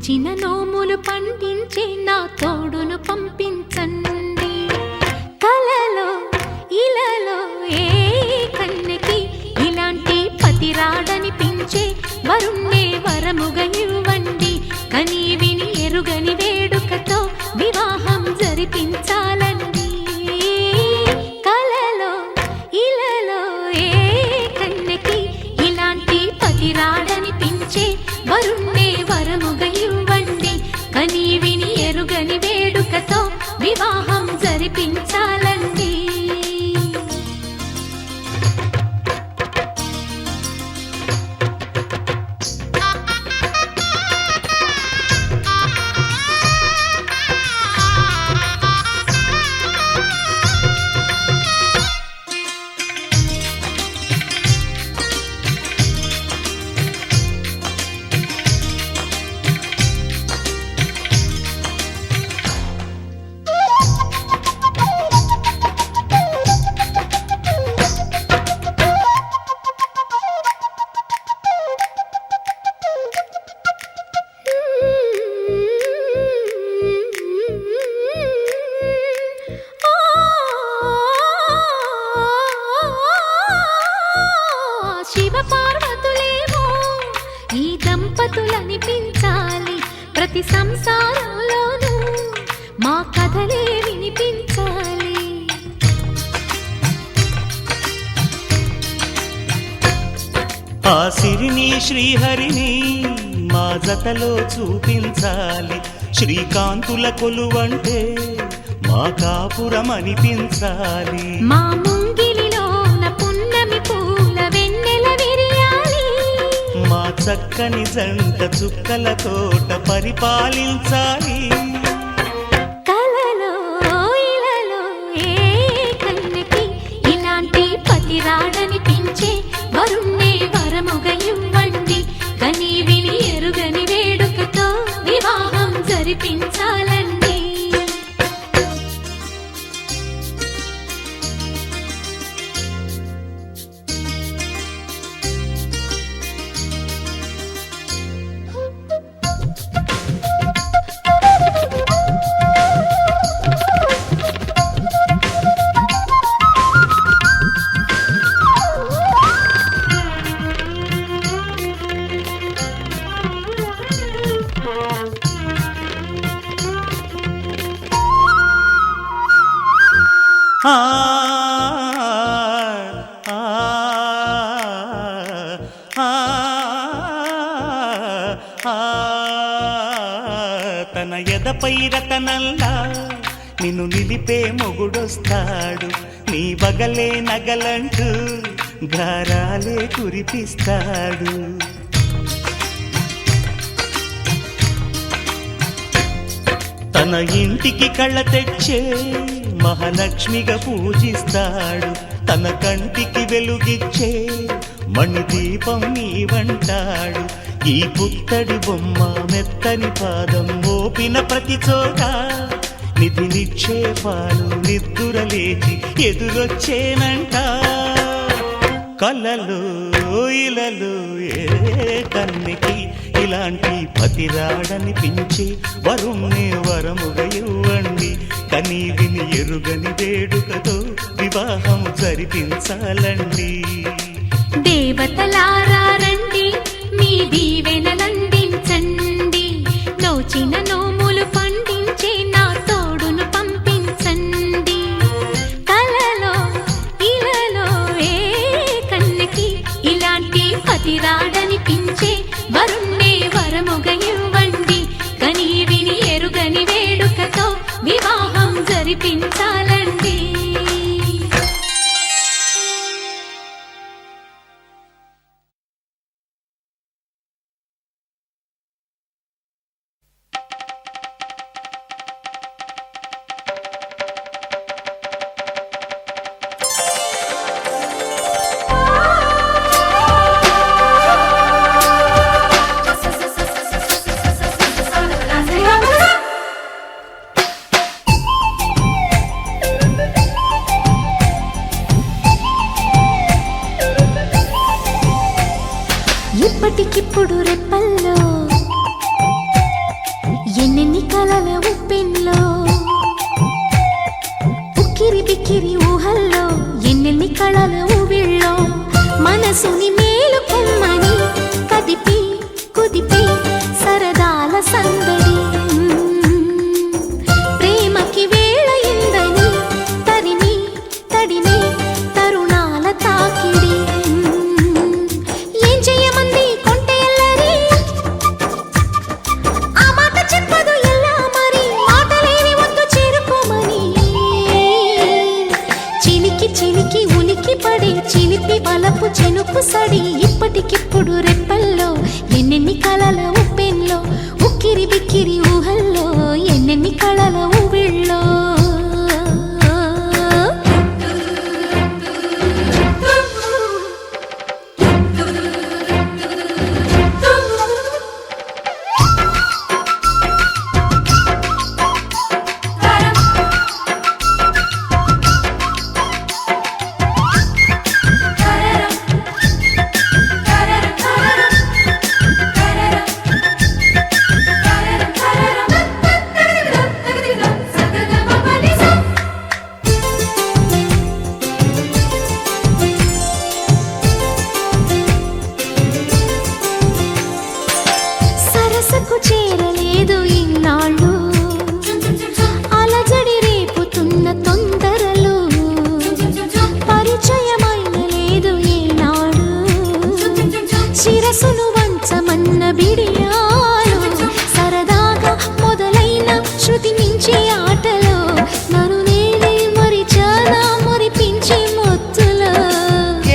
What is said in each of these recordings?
నోచిన నోములు పండించే నా తోడును పంపించండి. కలలో ఇలలో ఏ కన్నెకి ఇలాంటి పతి రాడనిపించే వరుణ్ణే వరముగా ఇవ్వండి. కని విని ఎరుగని వేడుకతో వివాహం జరిపించాలండి. కలలో ఇలలో ఏ కన్నెకి ఇలాంటి పతి రాడనిపించే వరుణ్ణే వరముగా ఇవ్వండి. కని విని ఎరుగని వేడుకతో వివాహం జరిపించాలండి. శివ పార్వతులేమో ఈ దంపతులనిపించాలి. ప్రతి సంసారంలోనూ మా కథలే వినిపించాలి. ఆ సిరిని శ్రీహరిని మా జతలో చూపించాలి. శ్రీకాంతుల కొలువంటే మా కాపురం అనిపించాలి. మా ముంగిలిలోన పున్నమి పూల వెన్నెల విరియాలి. మా చక్కని జంట చుక్కల తోట పరిపాలించాలి. కలలో ఇలలో ఏ కన్నెకి ఇలాంటి పతి రాడనిపించే వరుణ్ణే వరముగా ఇవ్వండి. కని విని ఎరుగని వేడుకతో వివాహం జరిపించాలండి. ఆ ఆ ఆ తన ఎదపై రతనల్లా నిన్ను నిలిపే మొగుడొస్తాడు. నీ బగలే నగలంటూ గారాలే కురిపిస్తాడు. తన ఇంటికి కళ్ళ తెచ్చే మహాలక్ష్మిగా పూజిస్తాడు. తన కంటికి వెలుగిచ్చే మణిదీపం నీవంటాడు. ఈ పుత్తడి బొమ్మ మెత్తని పాదం మోపిన ప్రతి చోట నిధి నిక్షేపాలు నిద్దురలేచి ఎదురొచ్చేనంట. కలలో ఇలలో ఏ కన్నెకి ఇలాంటి పతి రాడనిపించి వరుణ్ణే వరముగా ఇవ్వండి. కని విని ఎరుగని వేడుకతో వివాహం జరిపించాలండి. దేవతలారా రండి, మీ దీవెనలందించండి. నోచిన నోములు పండించే నా తోడును పంపించండి. కలలో ఇలలో ఏ కన్నెకి ఇలాంటి పతి రాడనిపించే వరుణ్ణే వరముగా ఇవ్వండి. కని విని ఎరుగని వేడుకతో వివాహం జరిపించాలండి. చిలిపి వలపు చినుకు సడి ఇప్పటికిప్పుడు రెప్పల్లో ఎన్నెన్ని కలల ఉప్పెన్లో ఉక్కిరి బిక్కిరి ఊహల్లో ఎన్నెన్ని కళల ఊవిళ్ళో సరసకు చేరలేదు ఇన్నాళ్ళు అలజడి రేపుతున్న తొందరలు పరిచయమైన లేదు ఏనాడు శిరసును వంచమన్న బిడియాలు సరదాగా మొదలైన శృతి మించి ఆటలో నన్ను నేనే మరిచానా మురిపించి మొత్తులో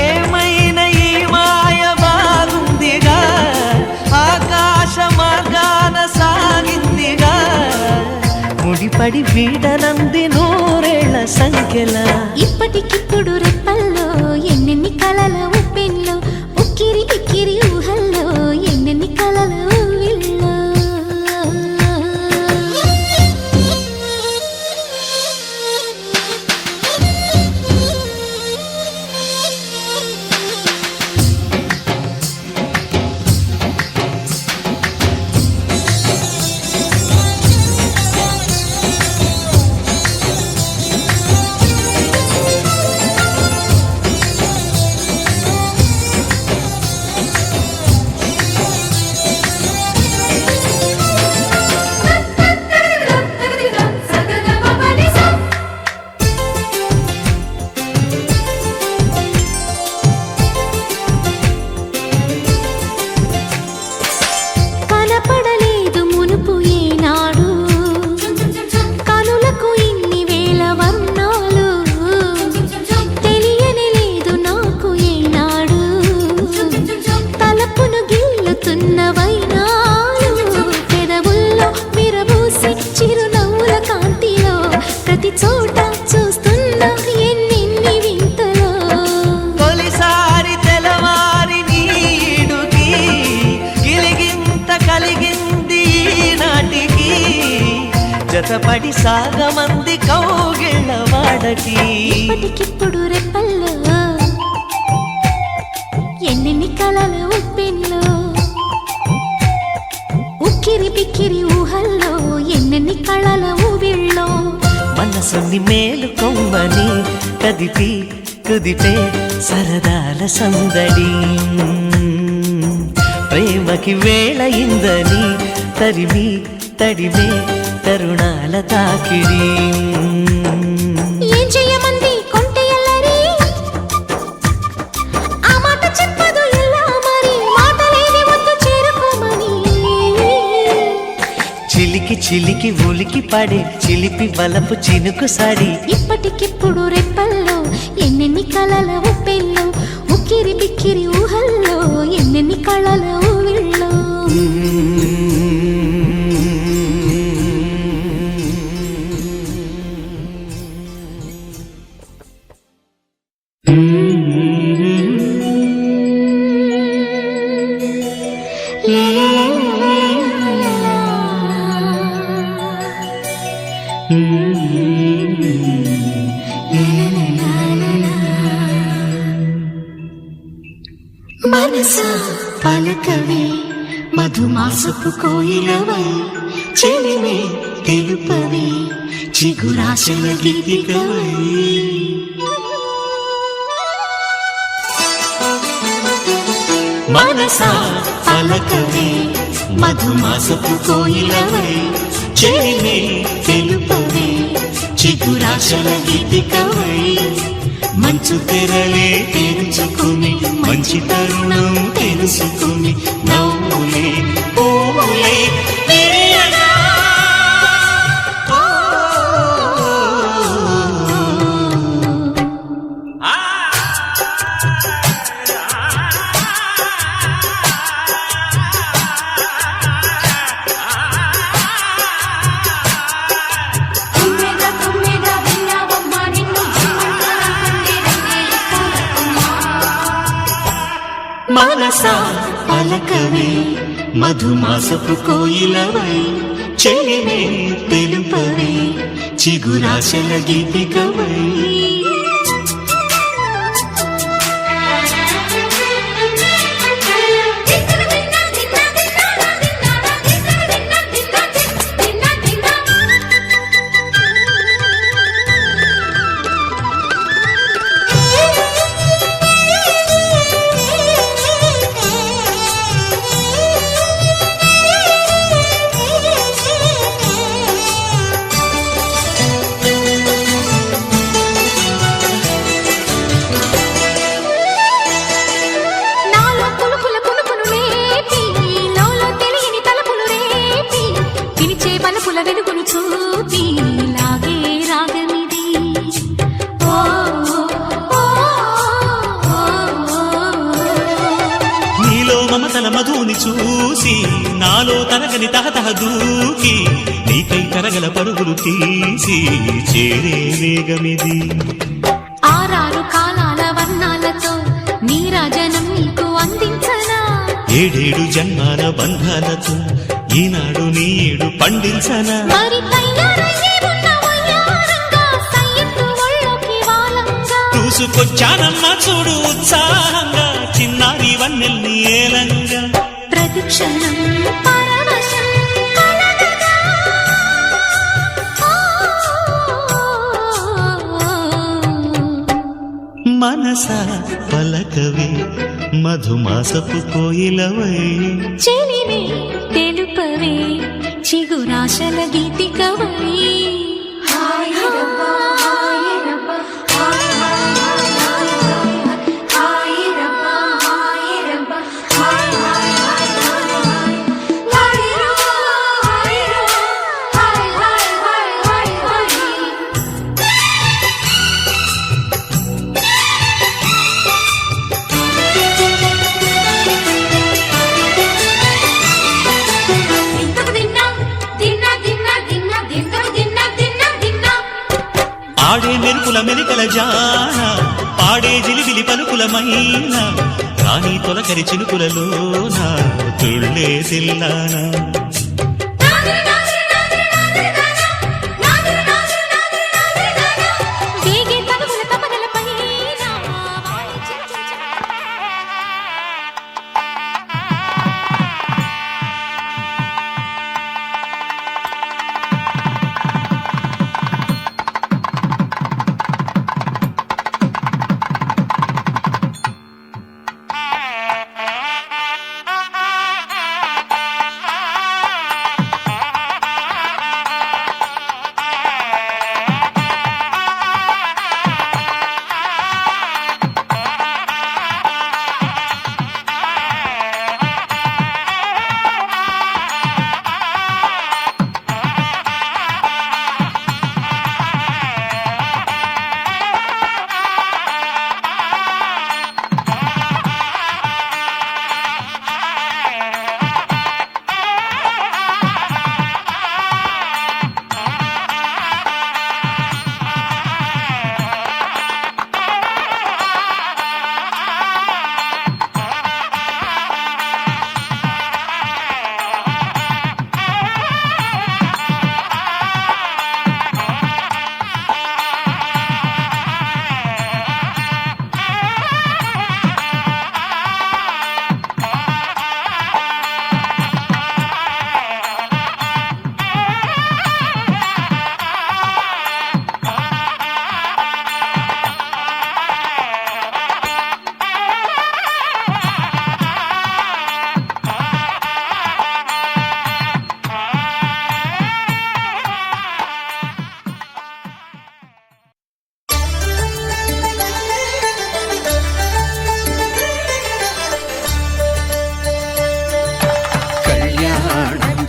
ఏమైనా ఈ మాయ బాగుందిగా ఆకాశ మార్గాన సాగిందిగా ముడిపడి వీడనంది నూరేళ్ల సంఖ్యల ఇప్పటికిప్పుడు రెప్పల్లో ఎన్నెన్ని కలల ఉప్పెన్లో ఉక్కిరి బిక్కిరి ఊహల్లో ఎన్నెన్ని కలల ఊవిళ్ళో కనపడలేదు మునుపు ఏనాడు కనులకు ఇన్ని వేల వర్ణాలు తెలియని లేదు నాకు ఏనాడు తలపును గిల్లుతున్న వైనాలు పెదవుల్లో విరబూసి చిరునవ్వుల కాంతిలో ప్రతి చోట చూస్తున్న ఎన్నెన్ని వింతలో తొలిసారి తెలవారి నీడుకి గిలిగింత కలిగింది నాటికి జతపడి సాగమంది కౌగిళ్ళ వాడకి ఇప్పటికిప్పుడు రెప్పల్లో ఎన్నెన్ని కలల ఉప్పెన్లో ఉక్కిరి బిక్కిరి ఊహల్లో ఎన్నెన్ని కళల ఊవిళ్ళో మనసుని మేలు కొమ్మని కదిపి కుదిపే సరదాల సందడి ప్రేమకి వేళయిందని తరిమి తడిమే తరుణాల తాకిడి ఏం చెయ్యమంది కొంటె ఎల్లరి ఆ మాట చెప్పదు ఎలా మరి మాటలేని వద్దు చేరుకోమని చిలికి చిలికి ఉలికి పడే చిలిపి వలపు చినుకు సడి ఇప్పటికిప్పుడు రెప్పల్లో ఎన్నెన్ని కలల ఉప్పెల్లో ఉక్కిరి బిక్కిరి ఊహల్లో ఎన్నెన్ని కళల ఊవిళ్ళో మనసా పలకవే మధుమాసపు కోయిలవై చెలిమే తెలుపవే చిగురాశల గీతికవై మనసా పలకవే మధుమాసపు కోయిలవై చెలిమే తెలుపవే చిగురాశల గీతికవై మంచు తెరలే తెరుచుకుని మంచి తరుణం తెలుసుకుని నవ్వులే పూలే విరియగా. ఆ మనసా పలకవే మధుమాసపు కోయిలవై చెలిమే తెలుపవే చిగురాశల గీతికవై వెలుగును చూపి లాగే రాగమిది నీలో మమతల మధుని చూసి నాలో తరగని తహతహ దూకి నీకై తరగల పరుగులు తీసి చేరే వేగమిది ఆరారు కాలాల వర్ణాలతో నీరాజనం నీకు అందించనా ఏడేడు జన్మాల బంధాలతో ఈనాడు నీడు పండించనా మరి తయారయ్యే ఉన్న వయ్యారంగా సయ్యత్తు ఒళ్ళోకి వాలంగా చూసుకొచ్చానమ్మా చూడు ఉత్సాహంగా చిన్నారి వన్నెల్ని ఏలంగా ప్రతిక్షణం పరవశం కలగగా మనసా పలకవే మధుమాసపు కోయిలవై చెలిమే తెలుపవే చిగురాశల గీతికవై ఆడే మెరుపుల మెలికల జాన పాడే జిలిబిలి పలుకుల మైన రాణి తొలకరి చిలుకులలోన తుళ్ళే తిల్లానా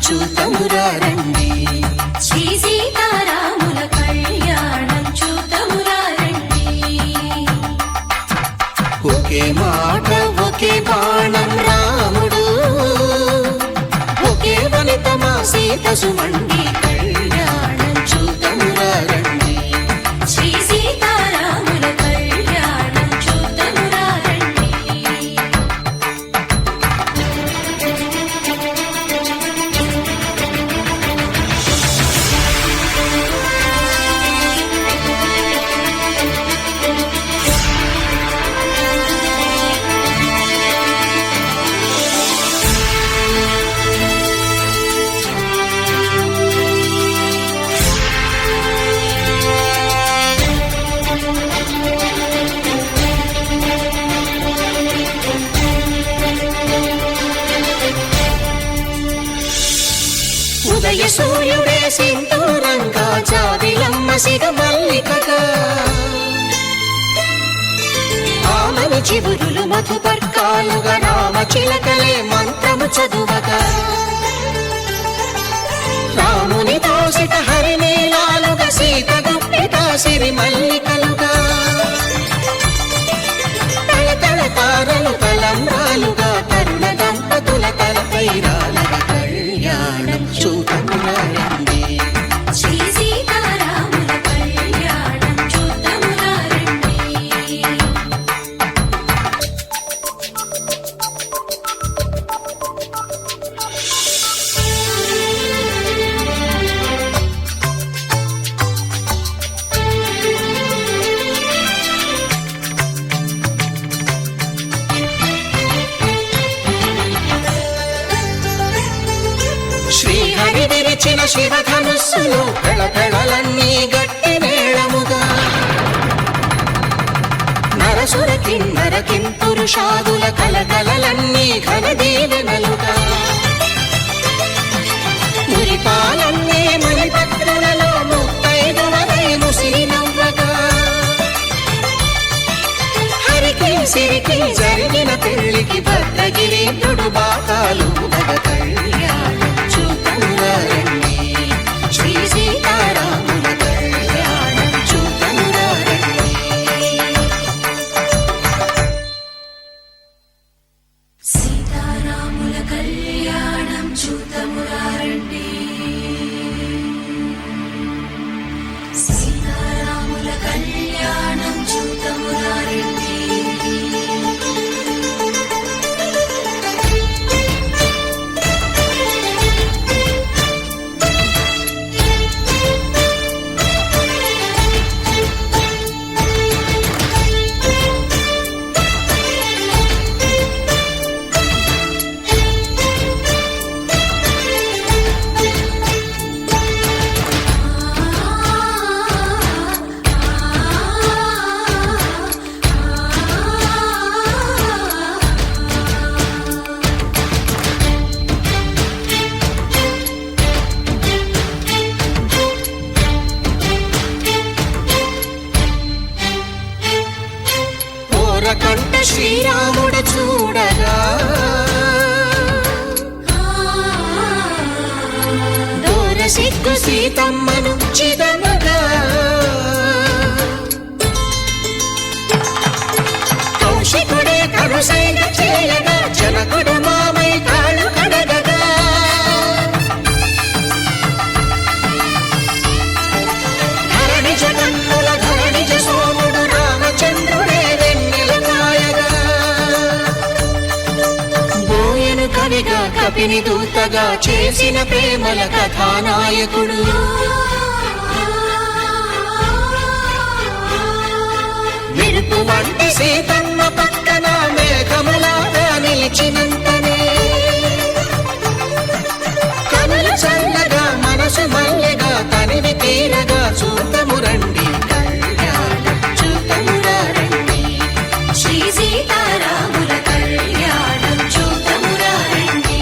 చూతమురా రండి శ్రీ సీతారాముల కళ్యాణం చూతమురా రండి ఒకే మాట ఒకే బాణం రాముడు ఒకే వనిత మా సీత సుమండి కళ్యాణం చూతమురా రండి శ్రీ సీతారాముల కళ్యాణం చూతమురా రండి సింధూరంగా జాబిలమ్మ సిగ మల్లికగా ఆమని చివురులు మధుపర్కాలుగా రామ చిలకలే మంత్రము చదువగా రాముని దోసిట హరినీలాలుగా సీత గుప్పిట సిరి మల్లికలుగా తళతళ తారలు తలంబ్రాలుగా తరుణ దంపతుల తలపై రాలగా కళ్యాణం చూడమురారండి శ్రీ సీతారాముల కళ్యాణం చూద్దామురా రండి. శ్రీహరి విరిచిన శివధనుస్సులు పెళపెళలన్నీ గట్టి మేళముగా నరసుర కిన్నర కింపురుషాదుల కలకలలన్నీ ఘన దీవెనలుగా మురిపాలన్నీ మణిపత్రులలో ముత్తైదువలై ముసిరి నవ్వగా హరికి సిరికి జరిగిన పెళ్లికి భద్రగిరీంద్రుడు బాకాలు కళ్యాణం చూడమురారండి శ్రీ సీతారాముల కళ్యాణం చూడమురారండి సీతారాముల కళ్యాణం చూద్దామురా రండి. సీతారాముల కళ్యాణం చూద్దామురా రండి. ఓరకంట శ్రీరాముడ చూడగా దూర సిగ్గు సీతమ్మను చిదమగా కౌశికుడే కరుసైన చేయగా జనకుడు మామై కాళ్ళు కడగగా ధరణి జగన్నుల ధరణిజ సోముడు రామచంద్రుడే వెన్నెల కాయగా బోయను కవిగా కపిని దూతగా చేసిన ప్రేమల కథానాయకుడు మెరుపు వంటి సీతమ్మ పక్కన మేఘములాగా నిలిచినంతనే కనులు చల్లగా మనసు మల్లెగా తనివి తీరగా చూడమురండి కళ్యాణం చూడమురా రండి శ్రీ సీతారాముల కళ్యాణం చూద్దామురా రండి.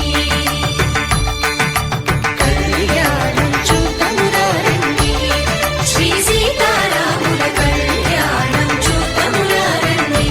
కళ్యాణం చూడమురా రండి శ్రీ సీతారాముల కళ్యాణం చూద్దామురా రండి.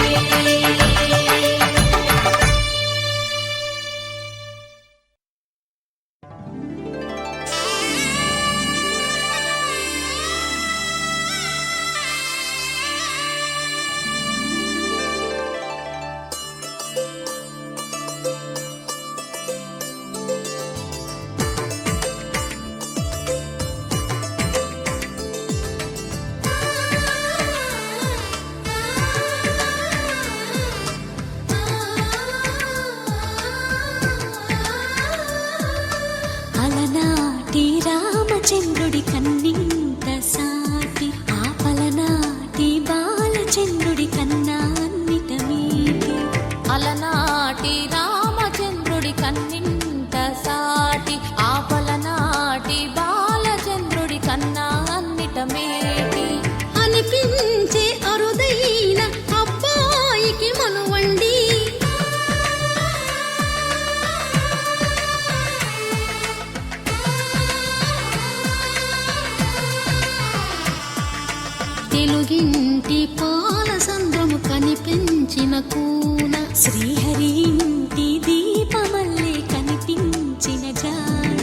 తెలుగింటి పాల సంద్రము కనిపించిన కూన శ్రీహరి ఇంటి దీపమల్లే కనిపించిన జాడ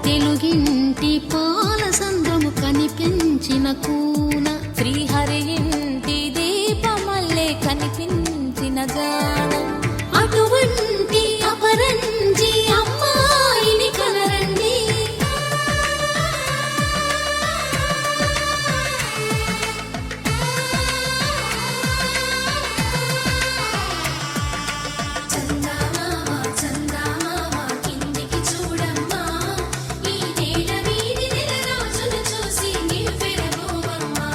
తెలుగింటి పాల సంద్రము కనిపించిన కూన శ్రీహరి ఇంటి దీపమల్లే కనిపించిన జాడ అటువంటి అపరంజి అమ్మాయిని కనరండి చందమామ చందమామ కిందికి చూడమ్మా ఈ నేల వీధి నెల రోజులు చూసి నివ్వెరబోవమ్మా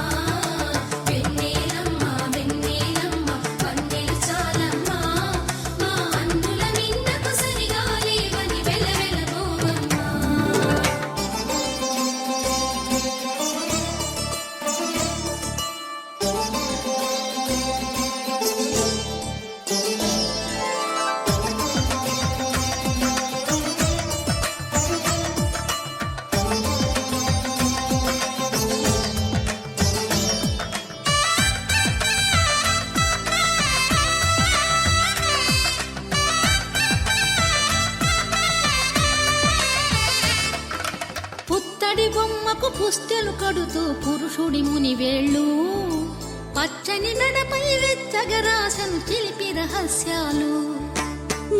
వెన్నెలమ్మ వెన్నెలమ్మ వన్నెలు చాలమ్మా మా అన్నుల మిన్నకు సరిగా లేవని వెలవెలబోవమ్మా పుత్తడి బొమ్మకు పుస్తెలు కడుతూ పురుషుడి ముని వేళ్ళు పచ్చని నడపై వెచ్చగరాసను చిలిపి రహస్యాలు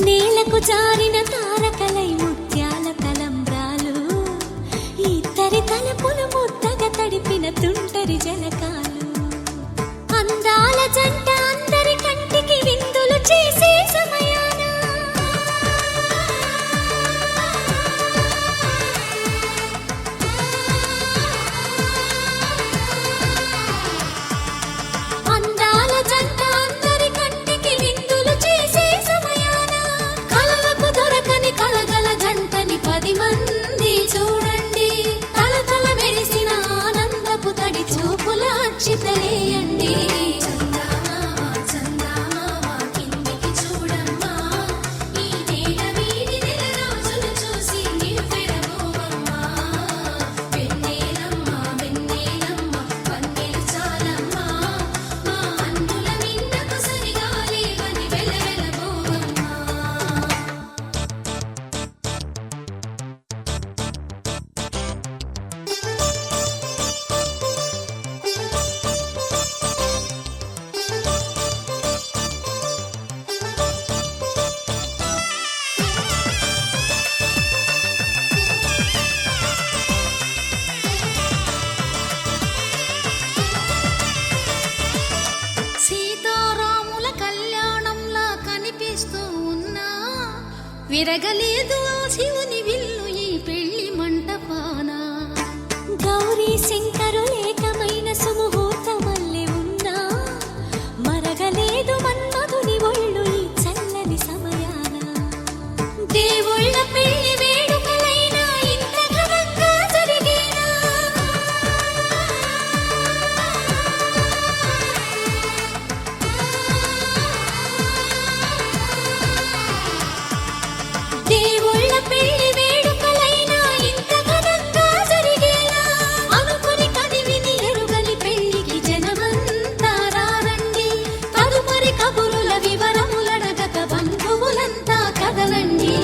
నేలకు జారిన తారకలై ముత్యాల తలంబ్రాలు ఇద్దరి తలపులు ముద్దగా తడిపిన తుంటరి జలకాలు అందాల జంట అందరి కంటికి విందులు చేసే సమయాన అందాల జంట అందరి కంటికి విందులు చేసే సమయాన కలలకు దొరకని కలగల జంటని 10 మంది చూడండి తలతల మెరిసిన ఆనందపు తడి చూపుల అచ్చితలేయండి చందమామ చందమామ కిందికి చూడమ్మా ఈ నేల వీధి నెల రోజులు చూసి నివ్వెరబోవమ్మా వెన్నెలమ్మ వెన్నెలమ్మ వన్నెలు చాలమ్మా మా అన్నుల మిన్నకు సరిగా లేవని వెలవెలబోవమ్మా సీతారాముల కళ్యాణంలా కనిపిస్తూ ఉన్నా విరగలేదు ఆ శివుని విల్లు ఈ పెళ్లి మంటపాన గౌరీ శంకరులేకమైన సుముహూర్తమల్లె ఉన్నా మరగలేదు మన్మధుని ఒళ్ళు ఈ చల్లని సమయాన దేవుళ్ళ పెళ్లి వేడుకలైనా ఇంత ఘనంగా జరిగేనా దేవుళ్ళ పెళ్లి వేడుకలైనా ఇంత ఘనంగా జరిగేలా అనుకుని కదివిని ఎరుగని పెళ్లికి జనమంతా రారండి తదుపరి కబురుల వివరములడగక బంధువులంతా కదలండి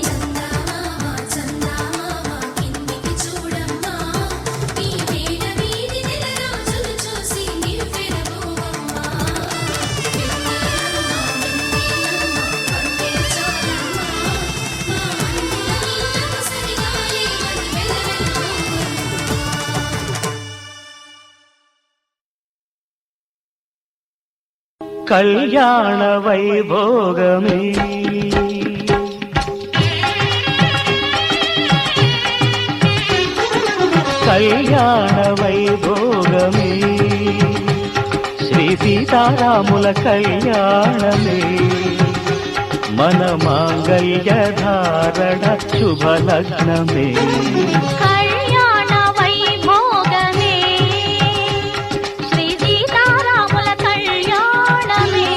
చందమామ చందమామ కిందికి చూడమ్మా ఈ నేల వీధి నెల రోజులు చూసి నివ్వెరబోవమ్మా వెన్నెలమ్మ వెన్నెలమ్మ వన్నెలు చాలమ్మా మా అన్నుల మిన్నకు సరిగా లేవని వెలవెలబోవమ్మా కళ్యాణ వైభోగమే కళ్యాణ వైభోగమే శ్రీ సీతారాముల కళ్యాణమే మన మాంగళ్య ధారణ శుభలగ్నమే కళ్యాణ వైభోగమే శ్రీ సీతారాముల కళ్యాణమే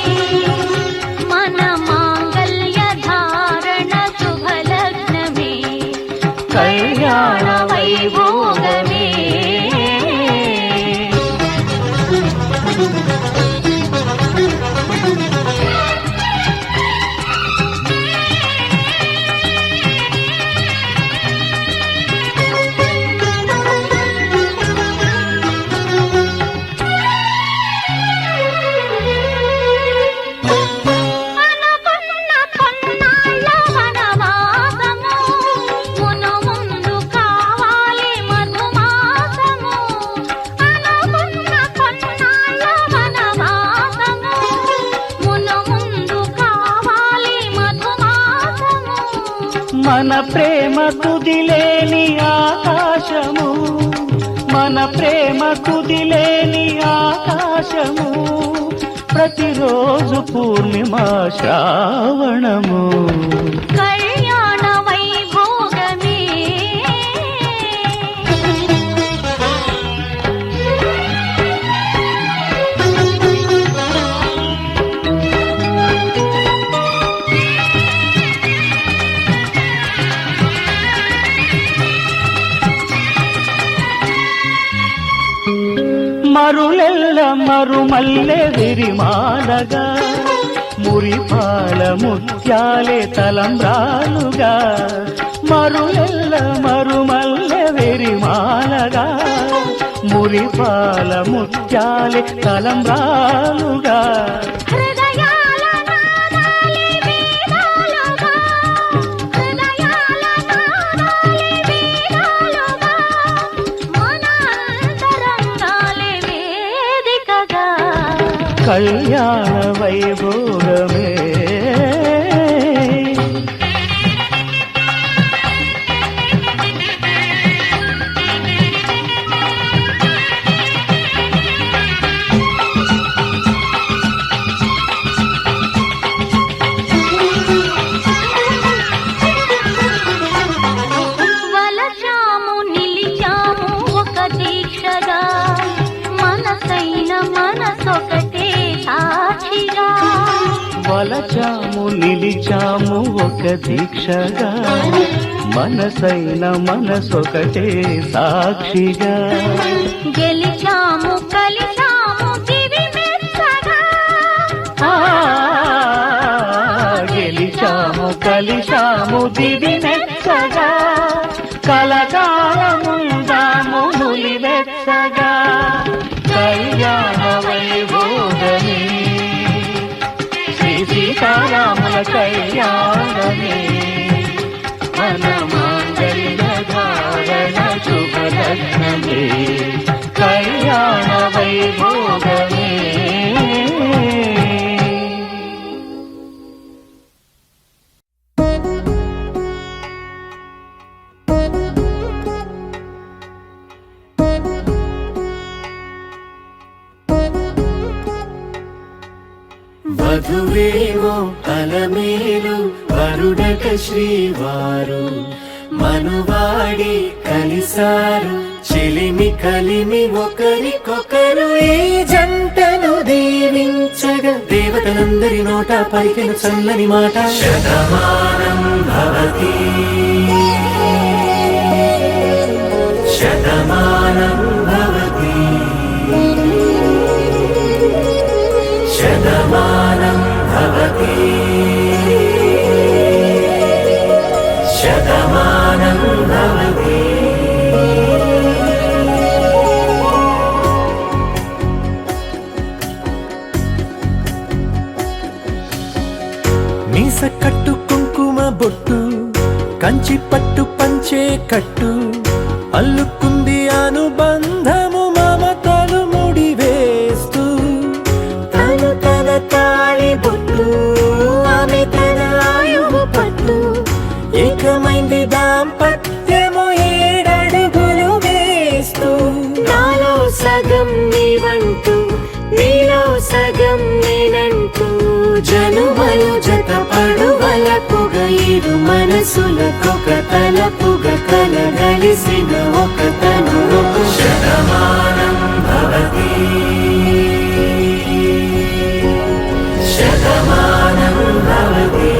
మన మాంగళ్య ధారణ శుభలగ్నమే కళ్యాణ వైభోగమే మన ప్రేమ తుదిలేని ఆకాశము, మన ప్రేమ తుదిలేని ఆకాశము, ప్రతిరోజు పూర్ణిమ శ్రావణము. కళ్యాణ వైభోగమే మరులెల్ల మరుమల్లె విరిమాలగా, మురిపాల ముత్యాలే తలంబ్రాలుగా. మరులెల్ల మరుమల్లె విరిమాలగా, మురిపాల ముత్యాలే తలంబ్రాలుగా. హృదయాల నాదాలే వేదాలుగా, హృదయాల నాదాలే వేదాలుగా, మన అంతరంగాలే వేదికగా. కళ్యాణ వైభోగమే వలచాము నిలిచాము ఒక దీక్షగా, మనసైన మనసొకటే సాక్షిగా. వలచాము నిలిచాము ఒక దీక్షగా, మనసైన మనసొకటే సాక్షిగా. గెలిచాము కలిసాము దివి మెచ్చగా, ఆ, గెలిచాము కలిశాము దివి మెచ్చగా. కలకాలముందాము నులి వెచ్చగా. కళ్యాణ వైభోగమే శ్రీ సీతారాముల కళ్యాణమే. మన మాంగళ్య ధారణ శుభలగ్నమే. కళ్యాణ వైభోగమే. వధువేవో అలమేలు వరుడట శ్రీవారు, మనువాడి కలిసారు చెలిమి కలిమి ఒకరికొకరు. ఈ జంటను దీవించగా దేవతలందరి నోట పలికిన చల్లని మాట. శతమానం భవతి శతమానం భవతి శతమానం భవతి శతమానం భవతి. మీస కట్టు కుంకుమ బొట్టు, కంచి పట్టు పంచే కట్టు, అల్లుకుంది అనుబంధము మమతలు ముడివేస్తూ. తను తన తాళి బొట్టు, ఆమె తన ఆయువు పట్టు, ఏకమైంది దాంపత్యము 7 అడుగులు వేస్తూ. నాలో సగం నీవంటూ, నీలో సగం నేనంటూ, జనుమలు జత పడువలపుగ ఇరు మనసులకొక తలపుగ కలగలిసిన ఒక తను. శతమానం భవతి శతమానం భవతి.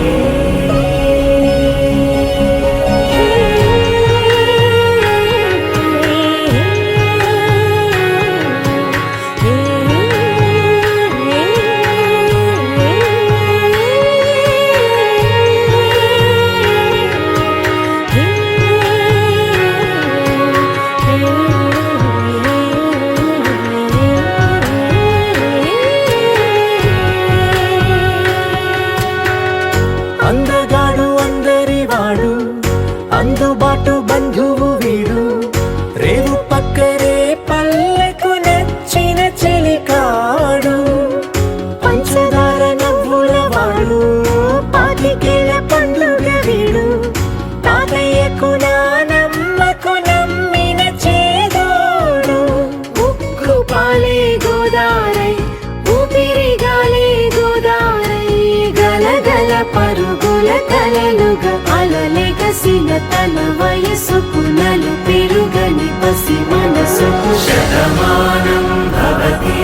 పరుగుల కలలుగా అలలెగసిన తన వయసుకు నలు పెరుగని పసి మనసుకు శతమానం భవతి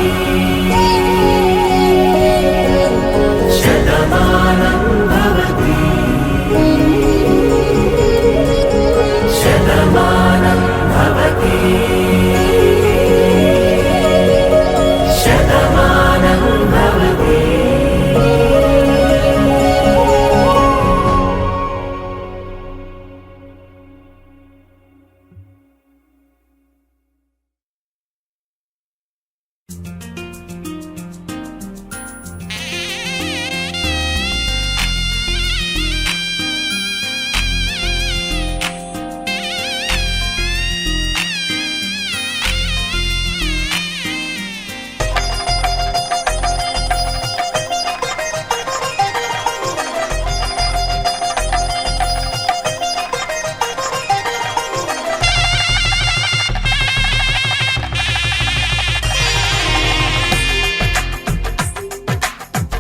శతమానం భవతి శతమానం భవతి శతమానం భవతి.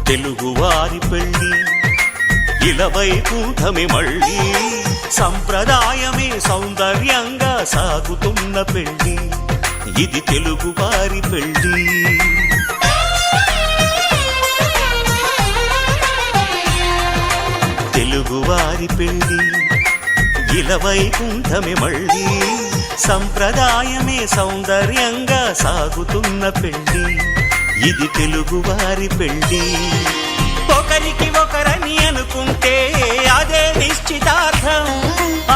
తెలుగువారి పెళ్ళి ఇలవైకుంఠమి మళ్ళీ సంప్రదాయమే సౌందర్యంగా సాగుతున్న పెళ్ళి ఇది తెలుగువారి పెళ్ళి. తెలుగువారి పెళ్ళి ఇలవైకుంఠమి మళ్ళీ సంప్రదాయమే సౌందర్యంగా సాగుతున్న పెళ్ళి ఇది తెలుగువారి పెళ్ళి. ఒకరికి ఒకరని అనుకుంటే అదే నిశ్చితార్థం,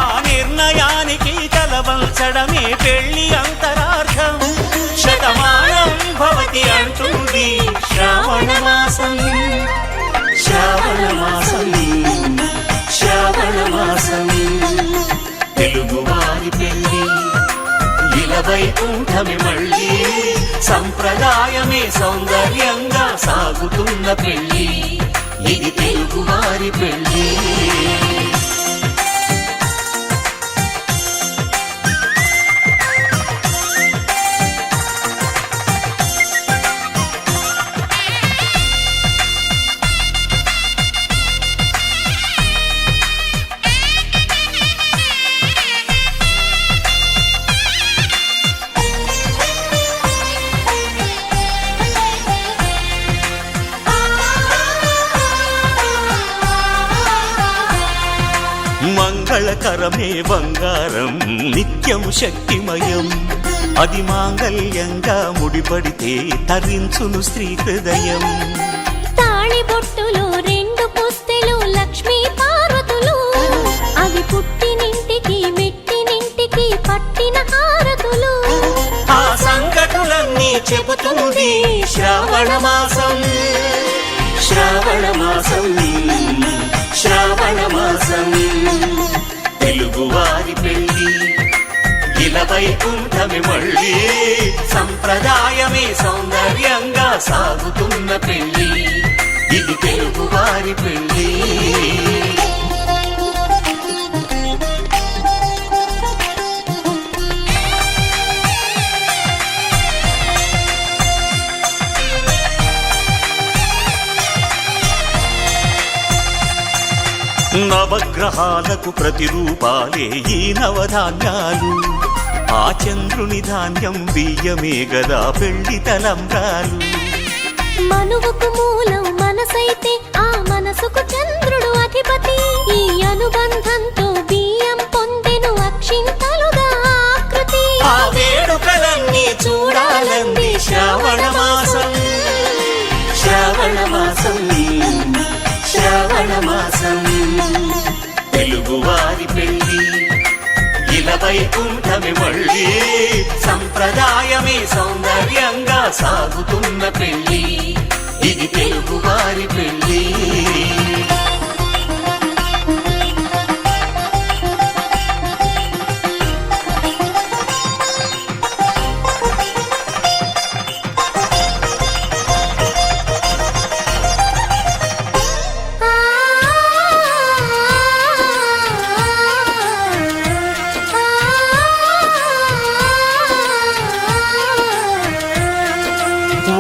ఆ నిర్ణయానికి తలవంచడమే పెళ్లి అంతరార్థం. శతమానం భవతి అంటుంది శ్రావణ మాసం శ్రావణ మాసం శ్రావణ మాసం. తెలుగువారి పెళ్ళి ఇలవైకుంఠమి మళ్ళీ సంప్రదాయమే సౌందర్యంగా సాగుతున్న పెళ్ళి ఇది తెలుగువారి పెళ్ళి. మంగళకరమే బంగారం నిత్యం శక్తిమయం, అది మాంగళ్యంగా ముడిపడితే తరించును స్త్రీ హృదయం. తాళి బొట్టులు రెండు పుస్తెలు లక్ష్మీ పార్వతులు, అవి పుట్టినింటికి మెట్టినింటికి పట్టిన హారతులు. ఆ సంగతులన్నీ చెబుతుంది శ్రావణ మాసం శ్రావణ మాసం శ్రావణ మాసం. తెలుగువారి పెళ్ళి ఇలవైకుంఠమి మళ్ళీ సంప్రదాయమే సౌందర్యంగా సాగుతున్న పెళ్ళి ఇది తెలుగువారి పెళ్ళి. నవగ్రహాలకు ప్రతిరూపాలే ఈ నవధాన్యాలు, ఆ చంద్రుని ధాన్యం బియ్యమే గదా పెళ్లి తలంబ్రాలు. మనువుకు మూలం మనసైతే ఆ మనసుకు చంద్రుడు అధిపతి, ఈ అనుబంధంతో బియ్యం పొందెను అక్షింతలుగా ఆకృతి. ఆ వేడుకలన్నీ చూడాలంది శ్రావణ మాసం శ్రావణ మాసం శ్రావణ మాసం. తెలుగువారి పెళ్ళి ఇలవైకుంఠమి మళ్ళీ సంప్రదాయమే సౌందర్యంగా సాగుతున్న పెళ్ళి ఇది తెలుగువారి పెళ్ళి.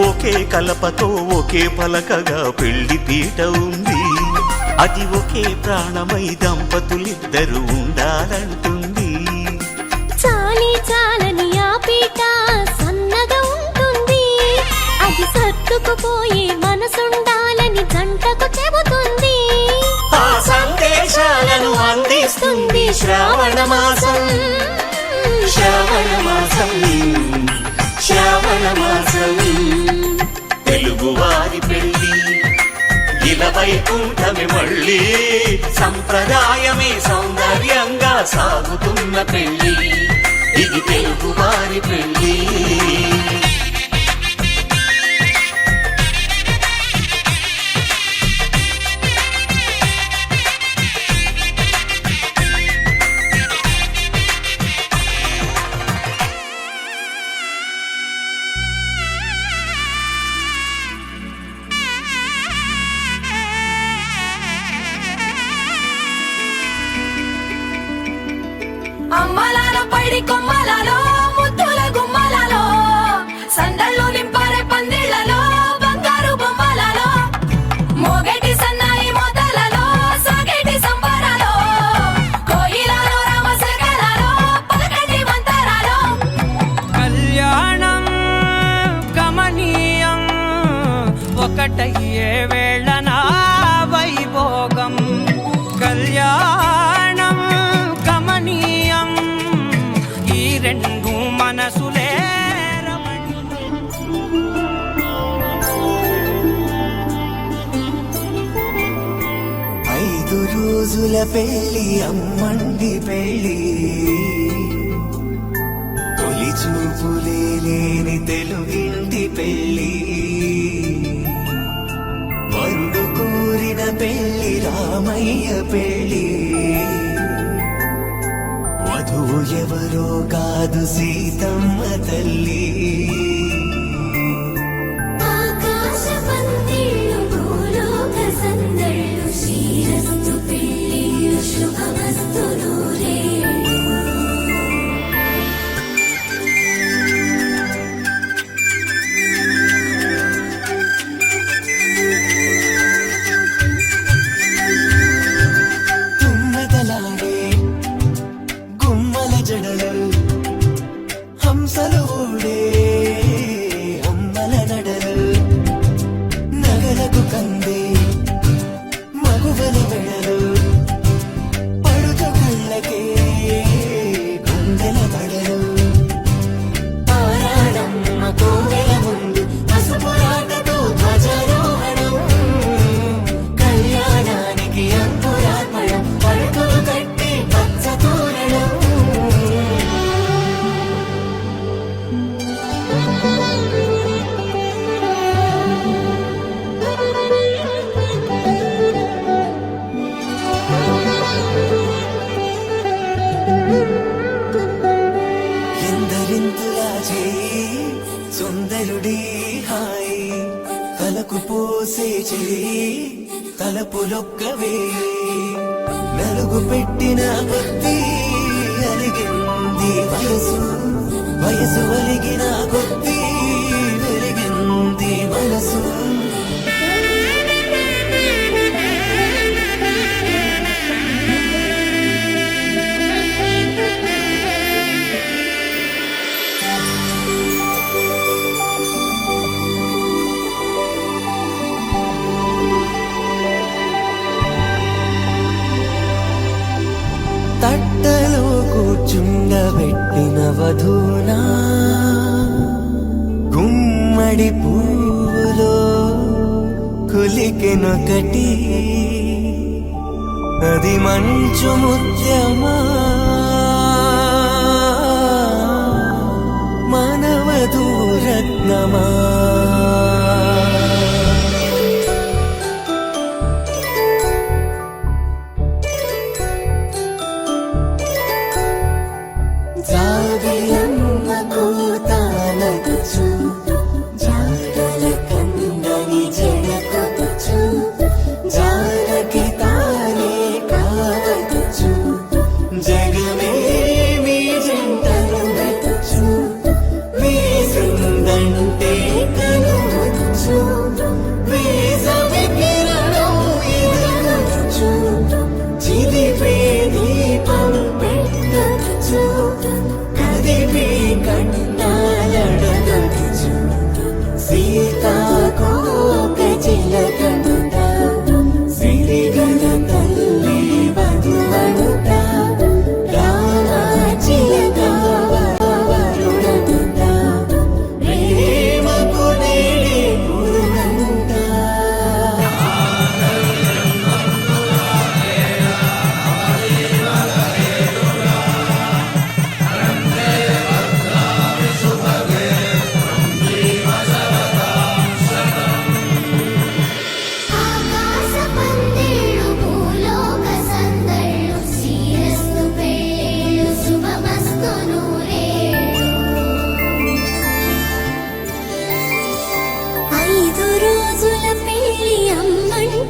ఒకే కలపతో ఒకే పలకగా పెళ్లి పీట ఉంది, అది ఒకే ప్రాణమై దంపతులిద్దరు ఉండాలంటుంది. చాలి చాలని ఆ పీట సన్నగా ఉంటుంది, అది సర్దుకుపోయే మనసుండాలని జంటకు చెబుతుంది. ఆ సందేశాలను అందిస్తుంది శ్రావణ మాసం, శ్రావణ మాసం, శ్రావణ మాసం. తెలుగువారి పెళ్లి ఇలా వైకుంఠమే మళ్ళీ, సంప్రదాయమే సౌందర్యంగా సాగుతున్న పెళ్లి, ఇది తెలుగువారి పెళ్లి. అమ్మలాలో పైడి కొమ్మలలో ముద్దుల గుమ్మలలో సందళ్ళు నింపారే పందిళ్లలో బంగారు బొమ్మలలో మోగేటి సన్నాయి మోతలలో సాగేటి సంబరాలో కోయిలలో రామశకలలో పలకటి మంతరాలో. కళ్యాణం గమనీయం ఒకటయ్యే వేళనా వైభోగం, కళ్యాణం గమనీయం ఈ రెండు మనసులే రమణీయం. 5 రోజుల పెళ్లి అమ్మండి పెళ్లి, తొలి చూపులే లేని తెలుగింటి పెళ్లి, వరుడు కోరిన పెళ్లి రామయ్య పెళ్లి, వధువు ఎవరో కాదు సీతమ్మ తల్లి. ఆకాశ పందిళ్ళు భూలోక సందళ్ళు శ్రీరస్తు పెళ్ళిళ్ళు శుభమస్తు నూరేళ్ళు. తుమ్మెదలాడే గుమ్మల జడలు, హంసలు ఊడే అమ్మల నడలు, నగలకు కందే మగువల వెడలు, పడుచు కళ్ళకే గుండెల పడలు. ఆరాడమ్మ కోవెల ముందు పసుపు రాటతో ధ్వజారోహణం, కళ్యాణానికి అంకురార్పణం, పడుకులు కట్టి పచ్చ తోరణం. ఎందరింతులా చేయి సుందరుడి హాయి, తలకు పోసే చేయి తలపులొక్కవే, నలుగు పెట్టిన కొద్దీ అలిగింది వయసు, వయసు ఒలిగిన కొద్దీ వెలిగింది మనసు. తట్టలో కూర్చుండబెట్టిన వధూనా, గుమ్మడి పువ్వులో కులికెనొకటి, అది మంచు ముత్యమా మానవధూరత్నమా. జాబిలమ్మ కూతాలదుచు, జాడల కందని జడకొదుచు, జానకి తానే కావదుచు, జగమే మీ జంటను వెతుచు, వేసిందంటే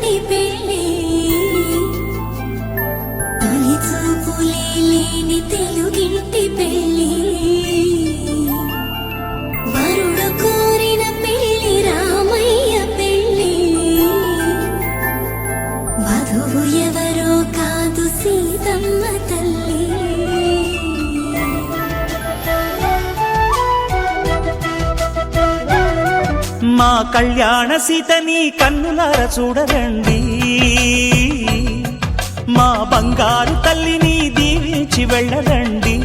తల్లి పెళ్ళి తొలి చూపులే లేని తెలుగింటి పెళ్ళి వరుడు కోరిన పెళ్ళి రామయ్య పెళ్ళి వధువు ఎవరో కాదు సీతమ్మ తల్లి మా కళ్యాణ సీతని కన్నులార చూడరండి, మా బంగారు తల్లిని దీవించి వెళ్ళరండి.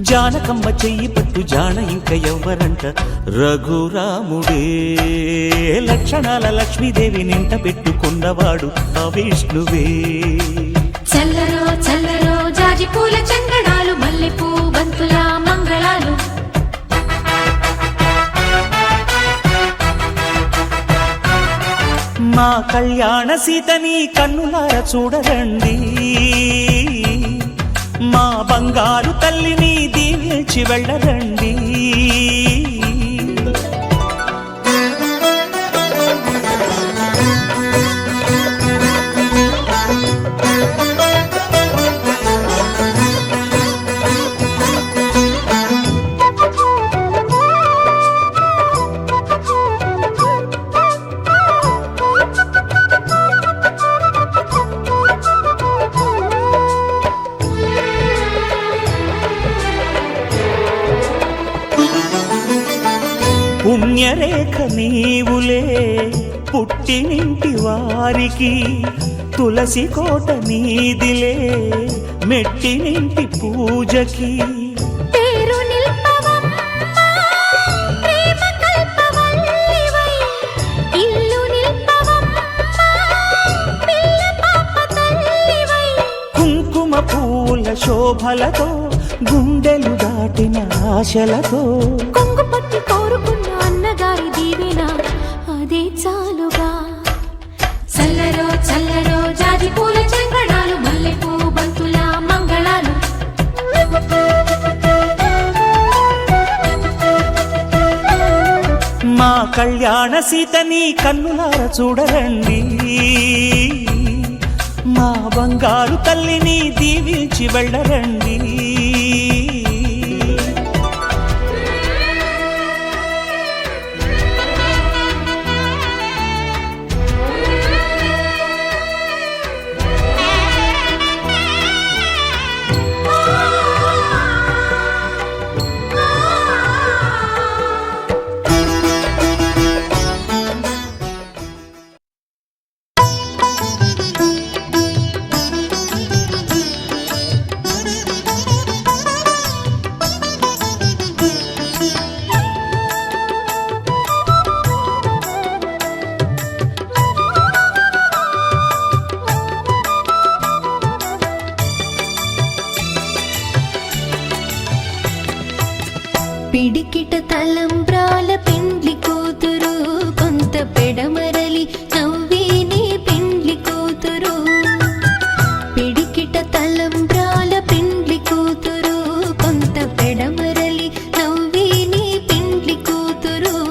జానకమ్మ చెయ్యి పట్టు జాన ఇంక ఎవ్వరంట, రఘురాముడే లక్షణాల లక్ష్మీదేవి నింట పెట్టుకున్నవాడు ఆ విష్ణువే. చల్లరో చల్లరో జాజి పూల చంగడాలు మల్లెపూ బంతుల మంగళాలు మా కళ్యాణ సీతని కన్నులార చూడరండి, మా బంగారు తల్లిని దీవించి వెళ్ళరండి. పుణ్యరేఖ నీవులే పుట్టినింటి వారికి, తులసి కోట నీదిలే మెట్టినింటి పూజకి. పేరు నిల్పవమ్మా ప్రేమ కల్పవల్లివై, ఇల్లు నిల్పవమ్మా పిల్ల పాప తల్లివై. కుంకుమ పూల శోభలతో గుండెలు దాటిన ఆశలతో, కొంగు పట్టి కోరుకున్న అన్నగారి దీవెన అదే చాలుగా. చల్లరో చల్లరో జాజి పూల చంగడాలు మల్లెపూ బంతుల మంగళాలు మా కళ్యాణ సీతని కన్నులార చూడరండి, మా బంగారు తల్లిని దీవించి వెళ్ళరండి. పిడికిట తలంబ్రాల పెండ్లి కూతురు, కొంత పెడమరలి నవ్విని పెండ్లి కూతురు. పిడికిట తలంబ్రాల పెండ్లి కూతురు, కొంత పెడమరలి నవ్విని పెండ్లి కూతురు.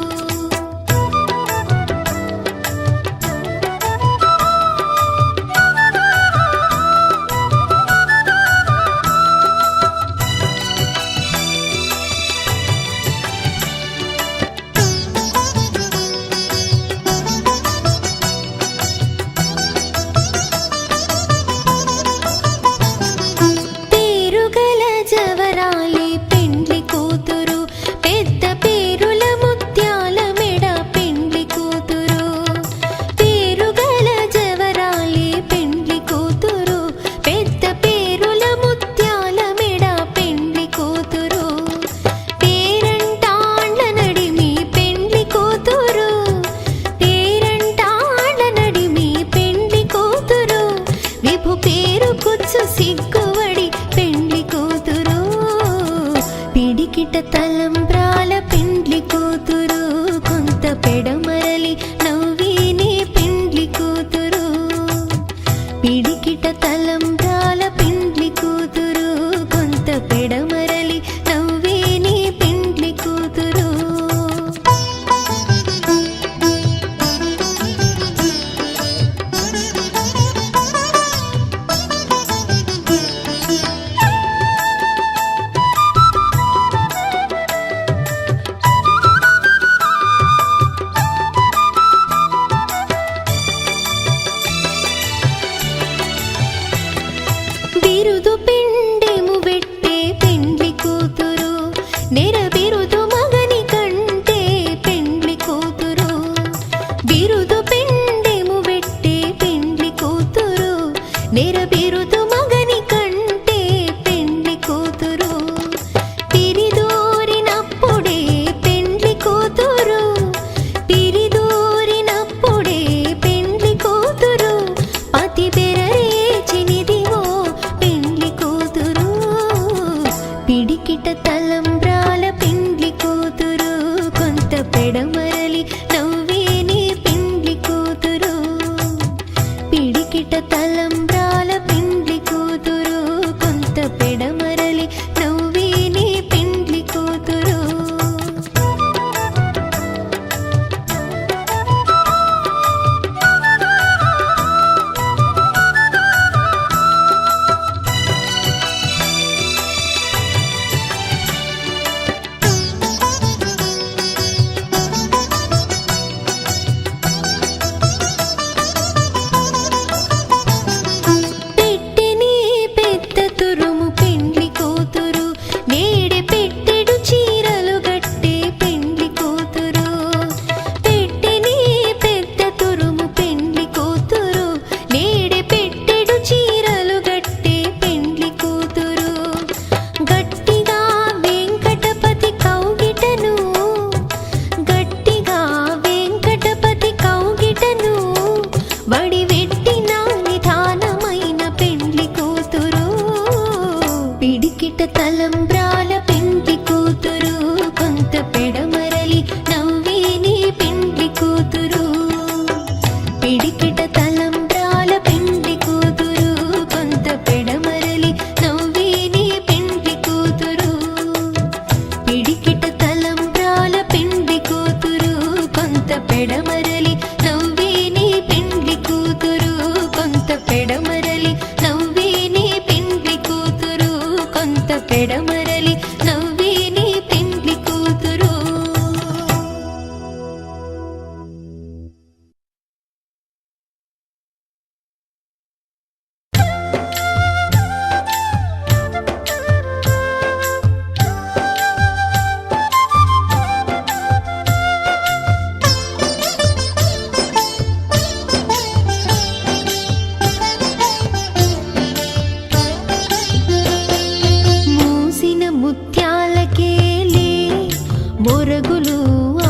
మురగులు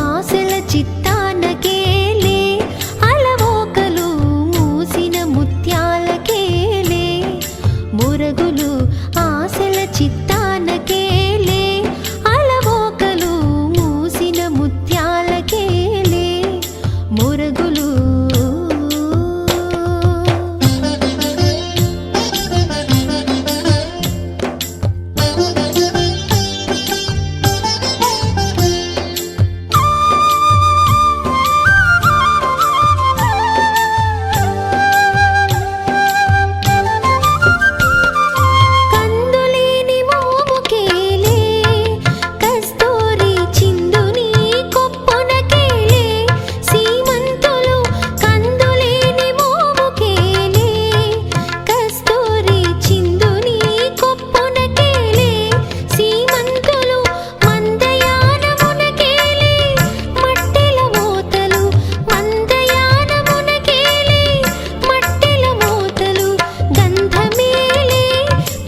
ఆశల చిత్తానకేలే అలవోకలు మూసిన ముత్యాలకేలే మురగులు ఆశల చిత్తానకేలే అలవోకలు మూసిన ముత్యాలకేలే మురగులు కందులేని మోముకేలే కస్తూరి చిందుని కొప్పునకేలే సీమంతులు కందులేని మోముకేలే కస్తూరి చిందుని కొప్పునకేలే సీమంతులు మందయానమునకేలే మట్టెల మోతలు మందయానమునకేలే మట్టెల మోతలు గంధమేలే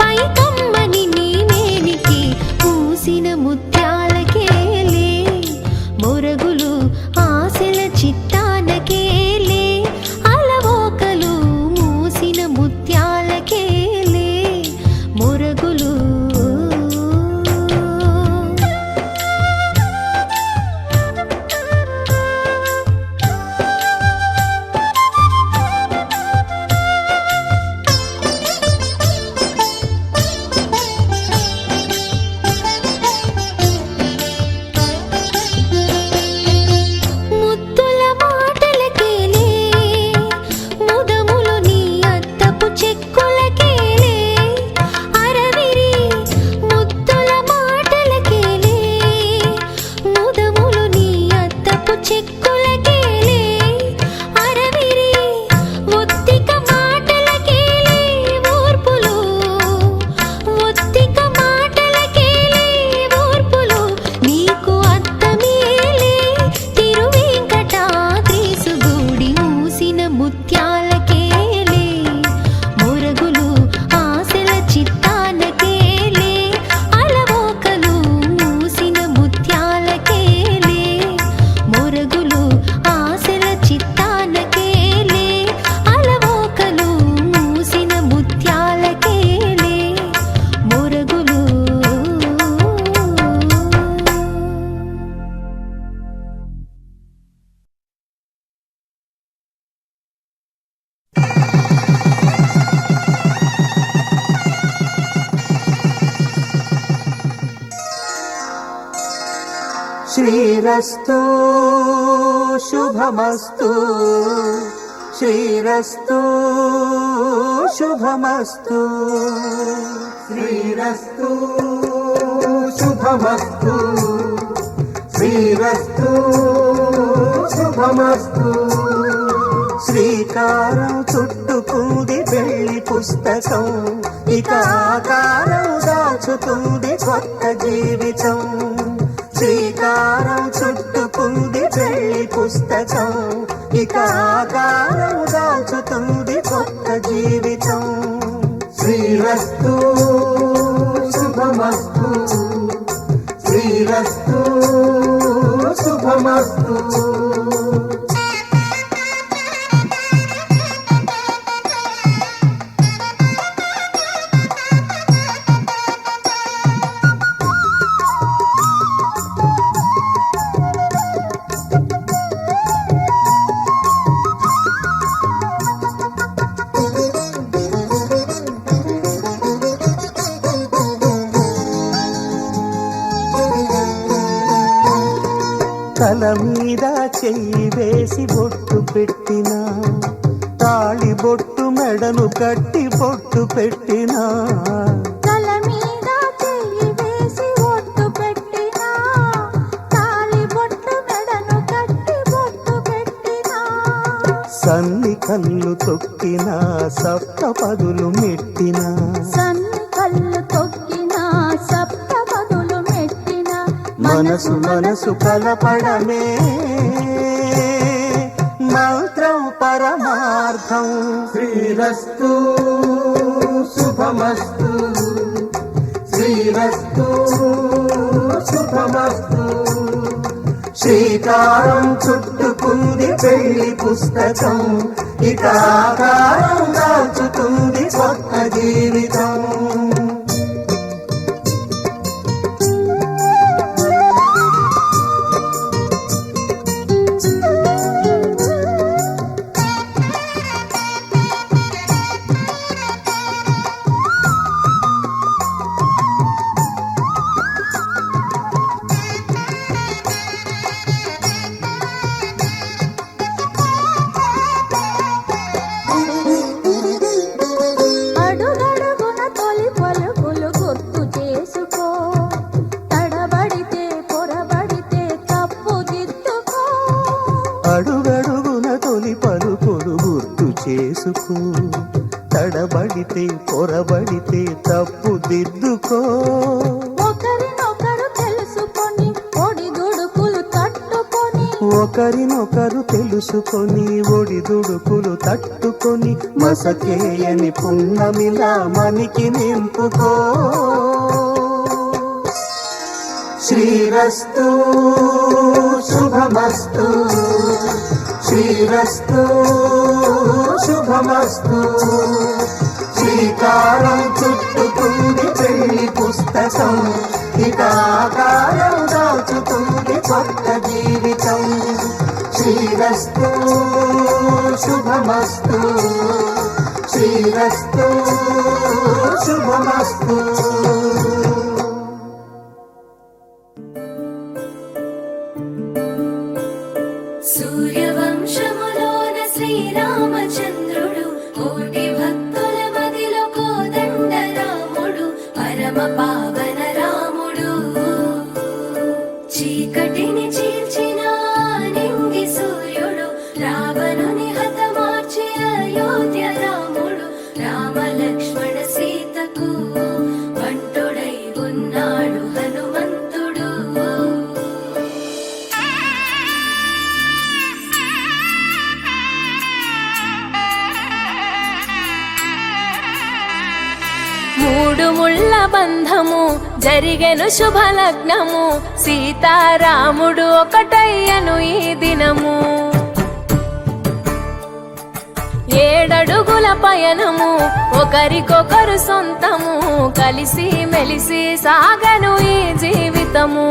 పైకమ్మని నీ మేనికి పూసిన ముత్యాలకేలే మురగులు ఆశల చిత్తానకేలే అలవోకలు మూసిన ముత్యాలకేలే మురగులు ముద్దుల మాటలకేలే ముదములు నీ అద్దపు చెక్కులకేలే అరవిరి ముద్దుల మాటలకేలే ముదములు నీ అద్దపు చెక్కులకేలే అరవిరి ఒత్తిక మాటలకేలే ఓర్పులు ఒత్తిక మాటలకేలే ఓర్పులు నీకు అద్దమేలే తిరువేంకటాద్రీసుగూడి మూసిన ముత్యాలకేలే మురగులు ఆశల చిత్తానకేలే అలవోకలు మూసిన ముత్యాలకేలే మురగులు ఆశల చిత్తానకేలే అలవోకలు మూసిన ముత్యాలకేలే మురగులు శ్రీరస్తు శుభమస్తు శ్రీరస్తు శుభమస్తు శ్రీరస్తు శుభమస్తు శ్రీరస్తు శుభమస్తు శ్రీకారం చుట్టుకుంది పెళ్లి పుస్తకం ఇక ఆకారం దాచుతుంది కొత్త జీవితం శ్రీకారం చుట్టుకుంది పెళ్లి పుస్తకం ఇక ఆకారం దాచుతుంది కొత్త జీవితం శ్రీరస్తు శుభమస్తు శ్రీరస్తు శుభమస్తు తల మీద చెయ్యి వేసి బొట్టు పెట్టినా తాళి బొట్టు మెడను కట్టి బొట్టు పెట్టినా తల మీద చెయ్యి వేసి ఒట్టు పెట్టినా తాళి బొట్టు మెడను కట్టి బొట్టు పెట్టినా సన్ని కళ్ళు తొక్కినా సప్త పదులు మెట్టినా సన్ని కళ్ళు తొక్కినా సప్త పదులు మెట్టినా మనసు మనసు కలపడమే మంత్రం పరమార్థం శ్రీరస్తు శుభమస్తు శ్రీరస్తు శుభమస్తు శ్రీకారం చుట్టుకుంది పెళ్లి పుస్తకం, ఇక ఆకారం దాచుతుంది కొత్త జీవితం. అడుగడుగున తొలి పలుకులు గుర్తు చేసుకో, తడబడితే పొరబడితే తప్పుదిద్దుకో. అడుగడుగున తొలి పలుకులు గుర్తు చేసుకో, తడబడితే పొరబడితే తప్పుదిద్దుకో. ఒకరినొకరు తెలుసుకొని ఒడిదుడుకులు తట్టుకొని, ఒకరినొకరు తెలుసుకొని ఒడిదుడుకులు తట్టుకొని, మసకేయని పున్నమిలా మనికి నింపుకో. శ్రీరస్తు శుభమస్తు, శ్రీరస్తు శుభమస్తు. శ్రీకారం చుట్టుకుంది పెళ్లి పుస్తకం, ఇక ఆకారం దాచుతుంది కొత్త జీవితం. శ్రీరస్తు శుభమస్తు, శ్రీరస్తు శుభమస్తు. సూర్యవంశములోన శ్రీరామచంద్రుడు, కోటి భక్తుల మదిలో కోదండ రాముడు, పరమ పావన రాముడు. చీకటిని చీల్చిన నింగి సూర్యుడు, రావణుని హతమార్చి అయోధ్య రాముడు. రామ లక్ష్మణ సీతకు వంటుడై ఉన్నాడు హనుమంతుడు. మూడు ముళ్ళ బంధము జరిగెను శుభలగ్నము, సీతారాముడు ఒకటయ్యను ఈ దినము. 7 అడుగుల పయనము, ఒకరికొకరు సొంతము, కలిసి మెలిసి సాగను ఈ జీవితము.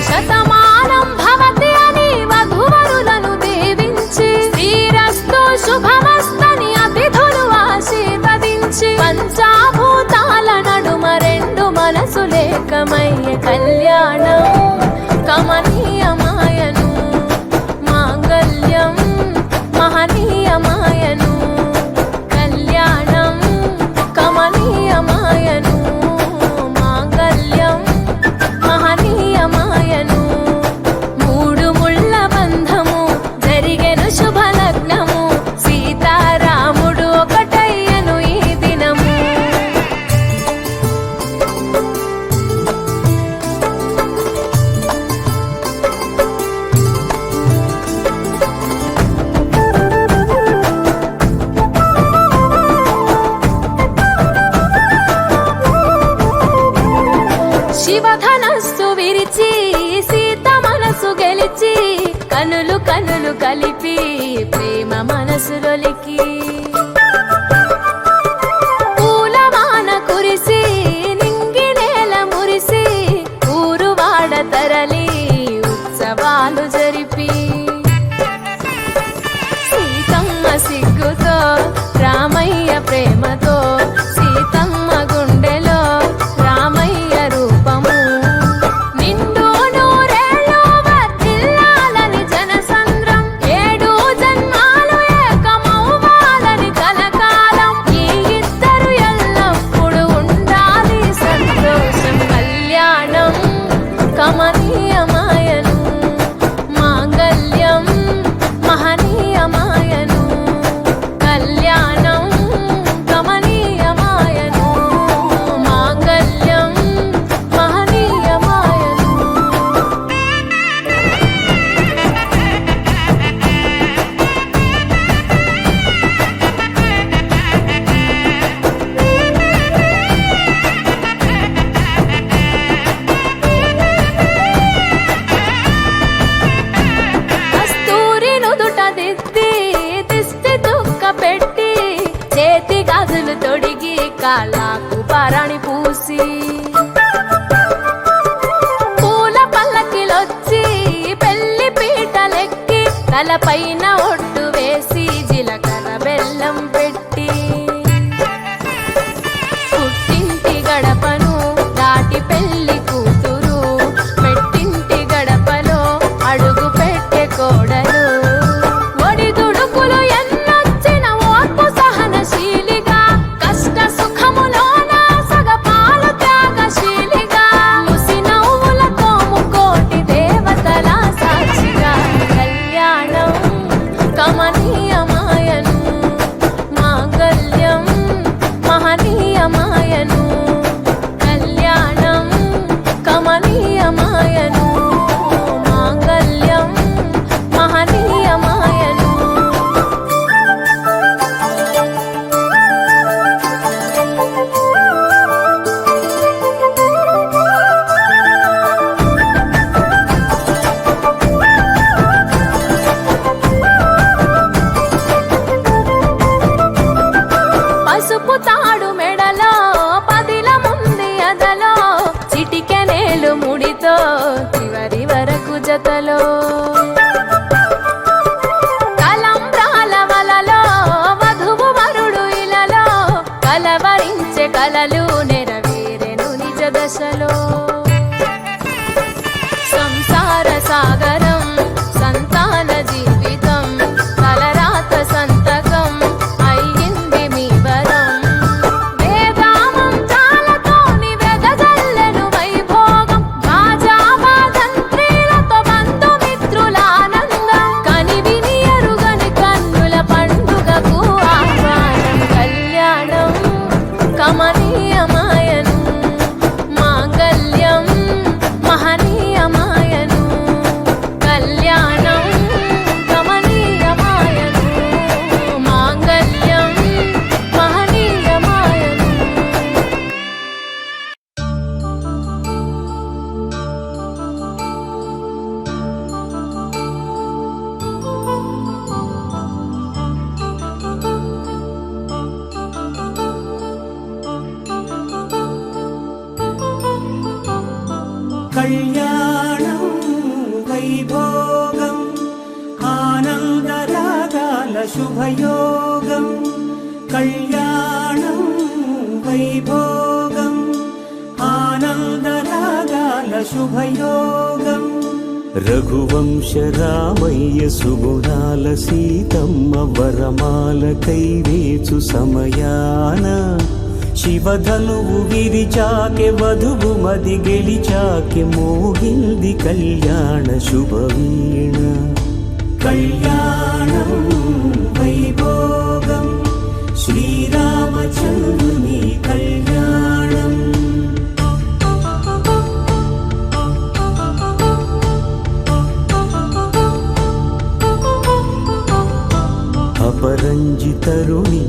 శతమానం భవతి అని వధువరులను దీవించి, శ్రీరస్తు శుభమస్తని అతిథులు ఆశీర్వదించి, పంచాభూతాల నడుమ 2 మనసులేకమయ్యే కళ్యాణం కమనీయమాయను. మాంగళ్యం మహనీయమాయను, కళ్యాణం కమనీయమాయను. మాంగళ్యం మహనీయమాయను. 3 ముళ్ళ బంధము జరిగెను శుభలగ్నము, సీతారాముడు ఒకటయ్యను ఈ దినము. శివధనస్సు విరిచి సీత మనసు గెలిచి, కనులు కనులు కలిపి ప్రేమ మనసులొలికి, పూలవాన కురిసి నింగి నేల మురిసి, ఊరు వాడ తరలి ఉత్సవాలు జరిపి, సీతమ్మ సిగ్గుతో రామయ్య ప్రేమతో, సీతమ్మ గుండెలో రామయ్య రూపము. నిండు నూరేళ్ళు వర్ధిల్లాలని జనసంద్రం, 7 జన్మాలు ఏకమవ్వాలని పోసి పూల పల్లకిలొచ్చి పెళ్లి పీటలెక్కి తలపైన ఒట్టు వేసి జీలకర్ర బెల్లం పెట్టి పుట్టింటి గడపను దాటి పెళ్లి కూతురు మెట్టింటి గడపలో అడుగు పెట్టే కోడలు ఒడిదుడుకులు ఎన్నొచ్చిన ఓర్పు సహనశీలిగా కష్ట సుఖములోన సగపాలు త్యాగశీలిగా ముసి నవ్వులతో ముకోటి దేవతల సాక్షిగా కళ్యాణం కమనీయమాయను మాంగళ్యం మహనీయమాయను కళ్యాణం కమనీయమాయను మాంగళ్యం మహనీయమాయను పసుపు తాడు మెడలో పదిల ముంది అదలో చిటికెనేలు ముడితో చివరి వరకు జతలో కలంబ్రాల వలలో వధువు వరుడు ఇలలో కలవరించే కలలు నెరవేరెను నిజ దశలో సంసార సాగరం సంతాన జీవితం తలరాత సంతకం అయ్యింది మీ వరం వేదామం చాలతోని వెదజల్లెను వైభోగం రాజావాదంత్రీలతో బంధుమిత్రులానందం కనివిని ఎరుగని కన్నుల పండుగకు ఆహ్వానం కళ్యాణం కమనీయమాయను మాంగళ్యం మహనీయమాయను కళ్యాణం కమనీయమాయను మాంగళ్యం మహనీయమాయను కళ్యాణం వైభోగం ఆనందరాగాల శుభయోగం కళ్యాణం వైభోగం ఆనందరాగాల శుభయోగం రఘువంశ రామయ్య సుగుణాల సీతమ్మ వరమాల కైవేచు సమయాన శివధనువు విరిచాకె వధువు మది గెలిచాకె మోగింది కళ్యాణ శుభవీణ కళ్యాణం వైభోగం శ్రీరామచంద్రుని కళ్యాణం అపరంజి తరుణి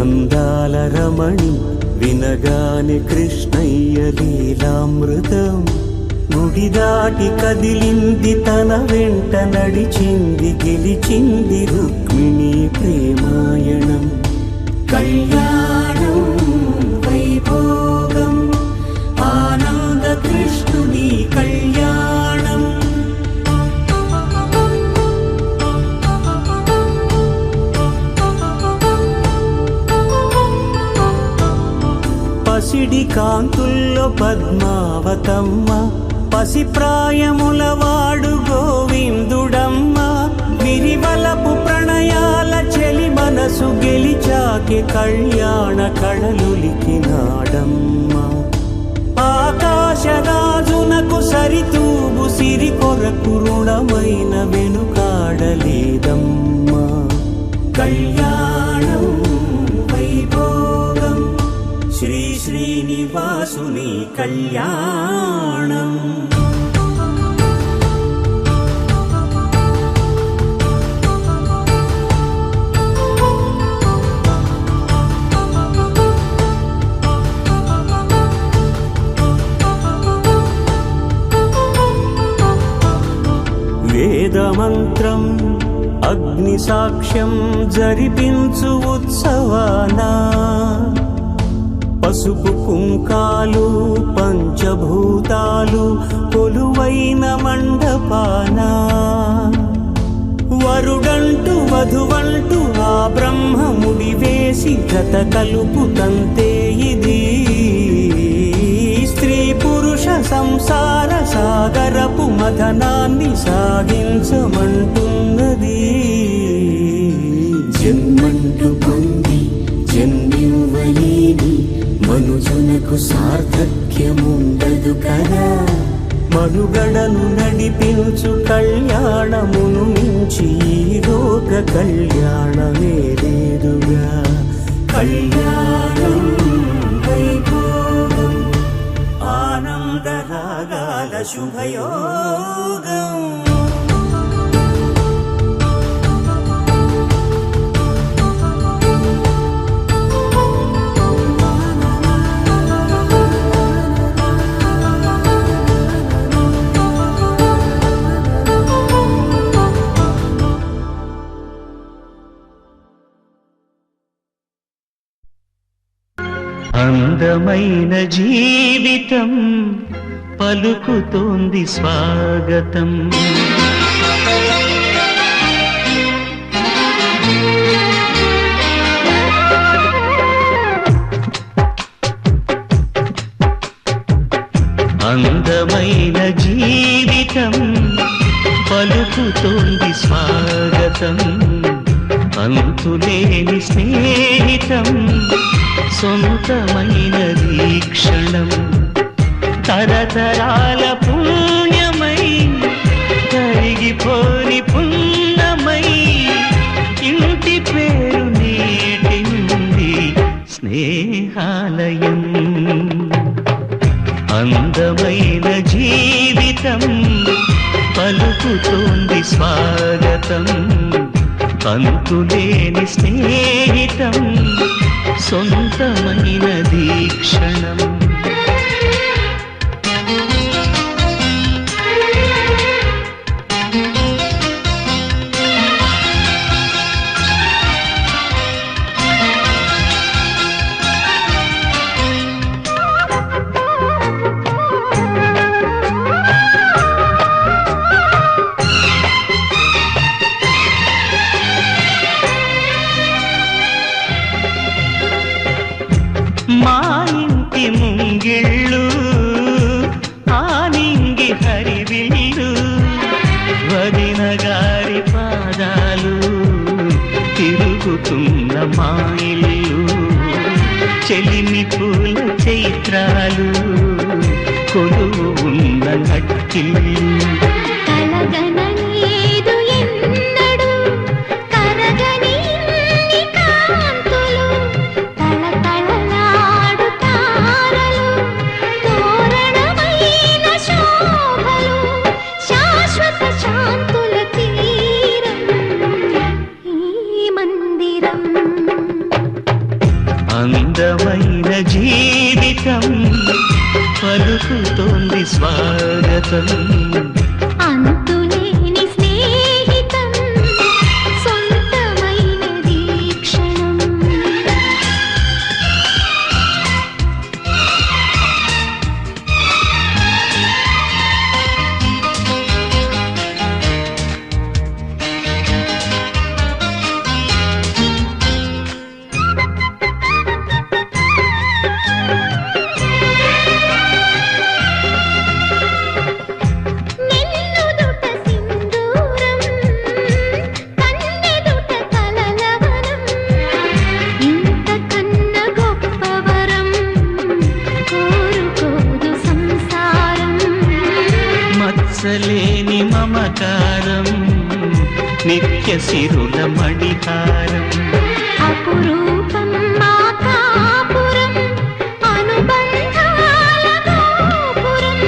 అందాల రమణి వినగానే కృష్ణయ్య లీలామృతం గుడి దాటి కదిలింది తన వెంట నడిచింది గెలిచింది రుక్మిణి ప్రేమాయణం కళ్యాణం వైభోగం ఆనంద కృష్ణుని కళ్యాణం పసిడి కాంతుల్లో పద్మావతమ్మ పసిప్రాయముల వాడు గోవిందుడమ్మ విరివలపు ప్రణయాల చెలి మనసు గెలిచాకె కళ్యాణ కళలులికినాడమ్మ ఆకాశరాజునకు సరితూబు సిరి కొరకు రుణమైన వెనుకాడలేదమ్మా కళ్యాణం వైభోగం శ్రీ శ్రీనివాసుని కళ్యాణం వేదమంత్రం అగ్ని సాక్ష్యం జరిపించు ఉత్సవానా పసుపు కుంకాలు పంచభూతాలు కొలువైన మండపాన వరుడంటూ వధువంటూ ఆ బ్రహ్మముడి వేసి జత కలుపుతంతే ఇది స్త్రీ పురుష సంసార సాగరపు మథనాన్ని సాగించమంటున్నది. జన్మంటూ పొంది జన్మివ్వలేని మనుజునకు సార్థక్యముండదు కదా. మనుగడను నడిపించు కళ్యాణమును మించి ఈ లోక కళ్యాణమే లేదుగా. కళ్యాణం వైభోగం ఆనందరాగాల శుభయోగం. అందమైన జీవితం పలుకుతోంది స్వాగతం. అందమైన జీవితం పలుకుతోంది స్వాగతం. అంతులేని స్నేహితం సొంతమైన వీక్షణం. తరతరాల పుణ్యమై కరిగిపోని పుణ్యమై ఇంటి పేరు నీటి నుండి స్నేహాలయం. అందమైన జీవితం పలుకుతోంది స్వాగతం. అంతులేని స్నేహితం సొంతమైన దీక్షణం. మా ఇంటి ముంగిళ్ళు ఆనింగి హరివిల్లు వదిన గారి పాదాలు తిరుగుతున్న మా ఇల్లు. చెలిమి పూల చైత్రాలు కొలువు ఉన్న నట్టిల్లు. అందమైన జీవితం పలుకుతోంది స్వాగతం. అంతులేని స్నేహితం సొంతమైన దీక్షణం. మత్సలేని మమకారం నిత్య సిరుల మణిహారం. అపురూపం మా కాపురం అనుబంధాల గోపురం.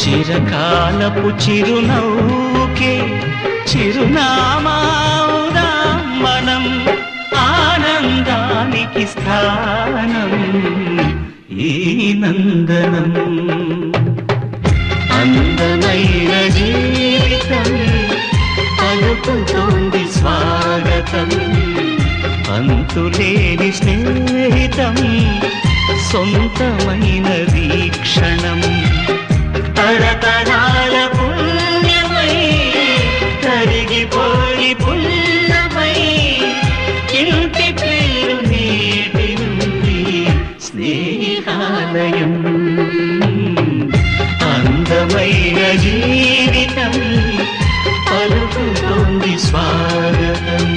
చిరకాలపు చిరునవ్వుకే చిరునామావుదాం మనం. ఆనందానికి స్థానం ఈ నందనం. అందమైన జీవితం పలుకుతోంది స్వాగతం. అంతులేని స్నేహితం సొంతమైనది క్షణం తరతరాల పుణ్యమై కరిగిపోయి పుణ్యమై ఇంటి పేరు నేటి నుండి స్నేహాలయం అందమైన జీవితం పలుకుతోంది స్వాగతం.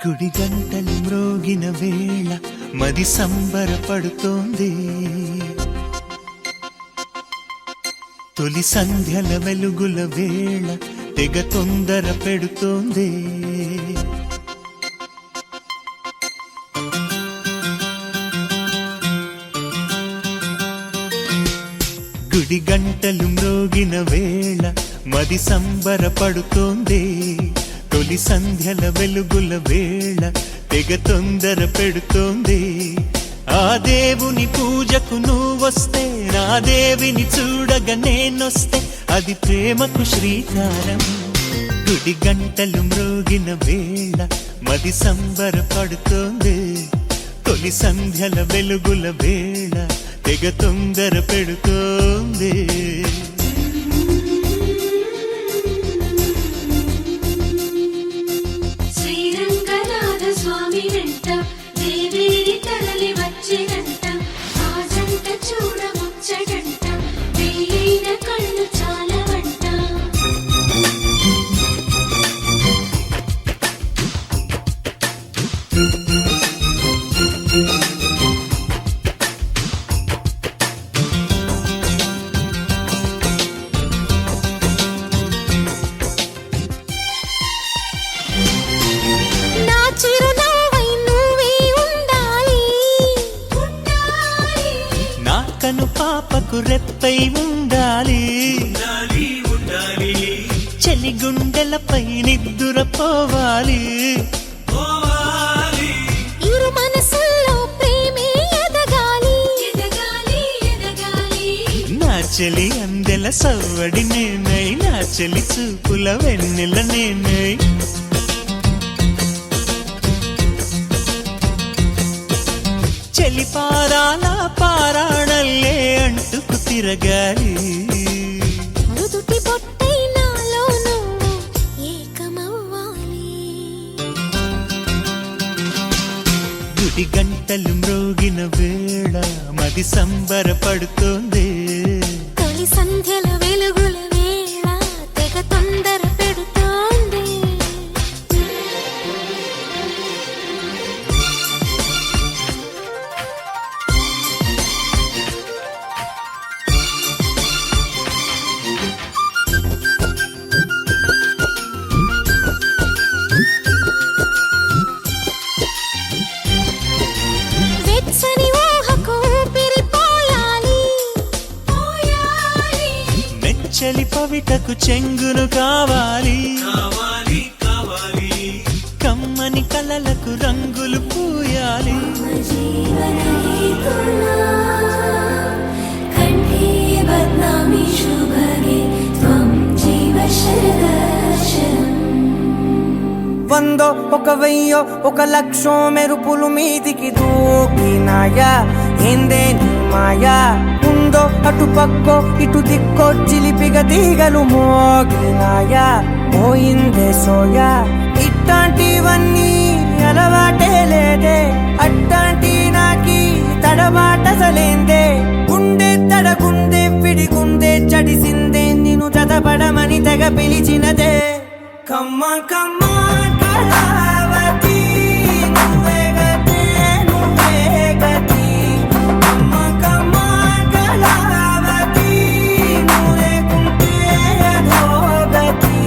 గుడి గంటలు మ్రోగిన వేళ మది సంబరపడుతోంది తొలి సంధ్యల వెలుగుల వేళ తెగ తొందర పెడుతోంది గుడి గంటలు మ్రోగిన వేళ మది సంబరపడుతోంది తొలి సంధ్యల వెలుగుల వేళ తెగ తొందర పెడుతోంది ఆ దేవుని పూజకు నువ్వొస్తే నా దేవిని చూడగా నేనొస్తే అది ప్రేమకు శ్రీకారం గుడి గంటలు మ్రోగిన వేళ మది సంబరపడుతోంది తొలి సంధ్యల వెలుగుల వేళ తెగ తొందర పెడుతోంది శ్రీరంగనాథ స్వామి వెంట దేవేరి తరలి వచ్చినంట ఆ జంట చూడ ముచ్చటంట వేయిన కళ్ళు చాలవంట నా చిరునవ్వై నువ్వే ఉండాలి నా కను పాపకు రెప్పై ఉండాలి చలి గుండెలపై నిద్దురపోవాలి ఇరు మనసుల్లో ప్రేమే ఎదగాలి ఎదగాలి ఎదగాలి నా చెలి అందెల సవ్వడి నేనై నా చెలి చూపుల వెన్నెల నేనై చెలి పారాల పారాణల్లే అంటుకు తిరగాలి మృదుటి బొట్టై నాలో నువ్వు ఏకమవ్వాలి గుడి గంటలు మ్రోగిన వేళ మది సంబరపడుతోంది తొలి సంధ్యల వెలుగుల వేళ తెగ తొందర పెడుతోంది వెచ్చని ఊహకు ఊపిరిపోయాలి మెచ్చలి పవిటకు చెంగును కావాలి కమ్మని కలలకు రంగులు పూయాలి కంఠే బద్నామి శుభగే త్వం జీవ శరదర్శనం వందో ఒక వెయ్యో ఒక లక్షో మెరుపులు మీదికి దూకినాయా ఏందే నీ మాయా ఉందో అటు పక్కో ఇటు దిక్కో చిలిపిగ తీగలు మోగినాయా పోయిందే సోయా ఇట్లాంటివన్నీ అలవాటే లేదే అట్లాంటి నాకి తడబాటసలేందే గుండె తడగుందే విడిగుందే చడిసిందే నిన్ను చదపడమని తెగ పిలిచినదే కమ్మ కమ్మ కళావతి నువ్వే గతే నువ్వే గతి కమ్మ కమ్మ కళావతి నువ్వే కుంటే అధోగతి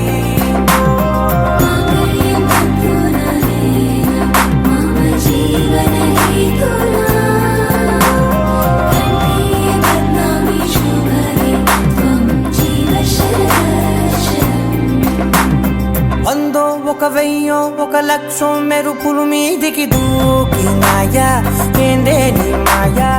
మాంగళ్యం తంతుననేన మమ జీవన హేతునా కంఠే బద్నామి శుభగే త్వం జీవ శరదర్శనం వందో ఒక వెయ్యో ఒక లక్షో మెరుపులు మీదికి దూకినాయా ఏందే నీ మాయా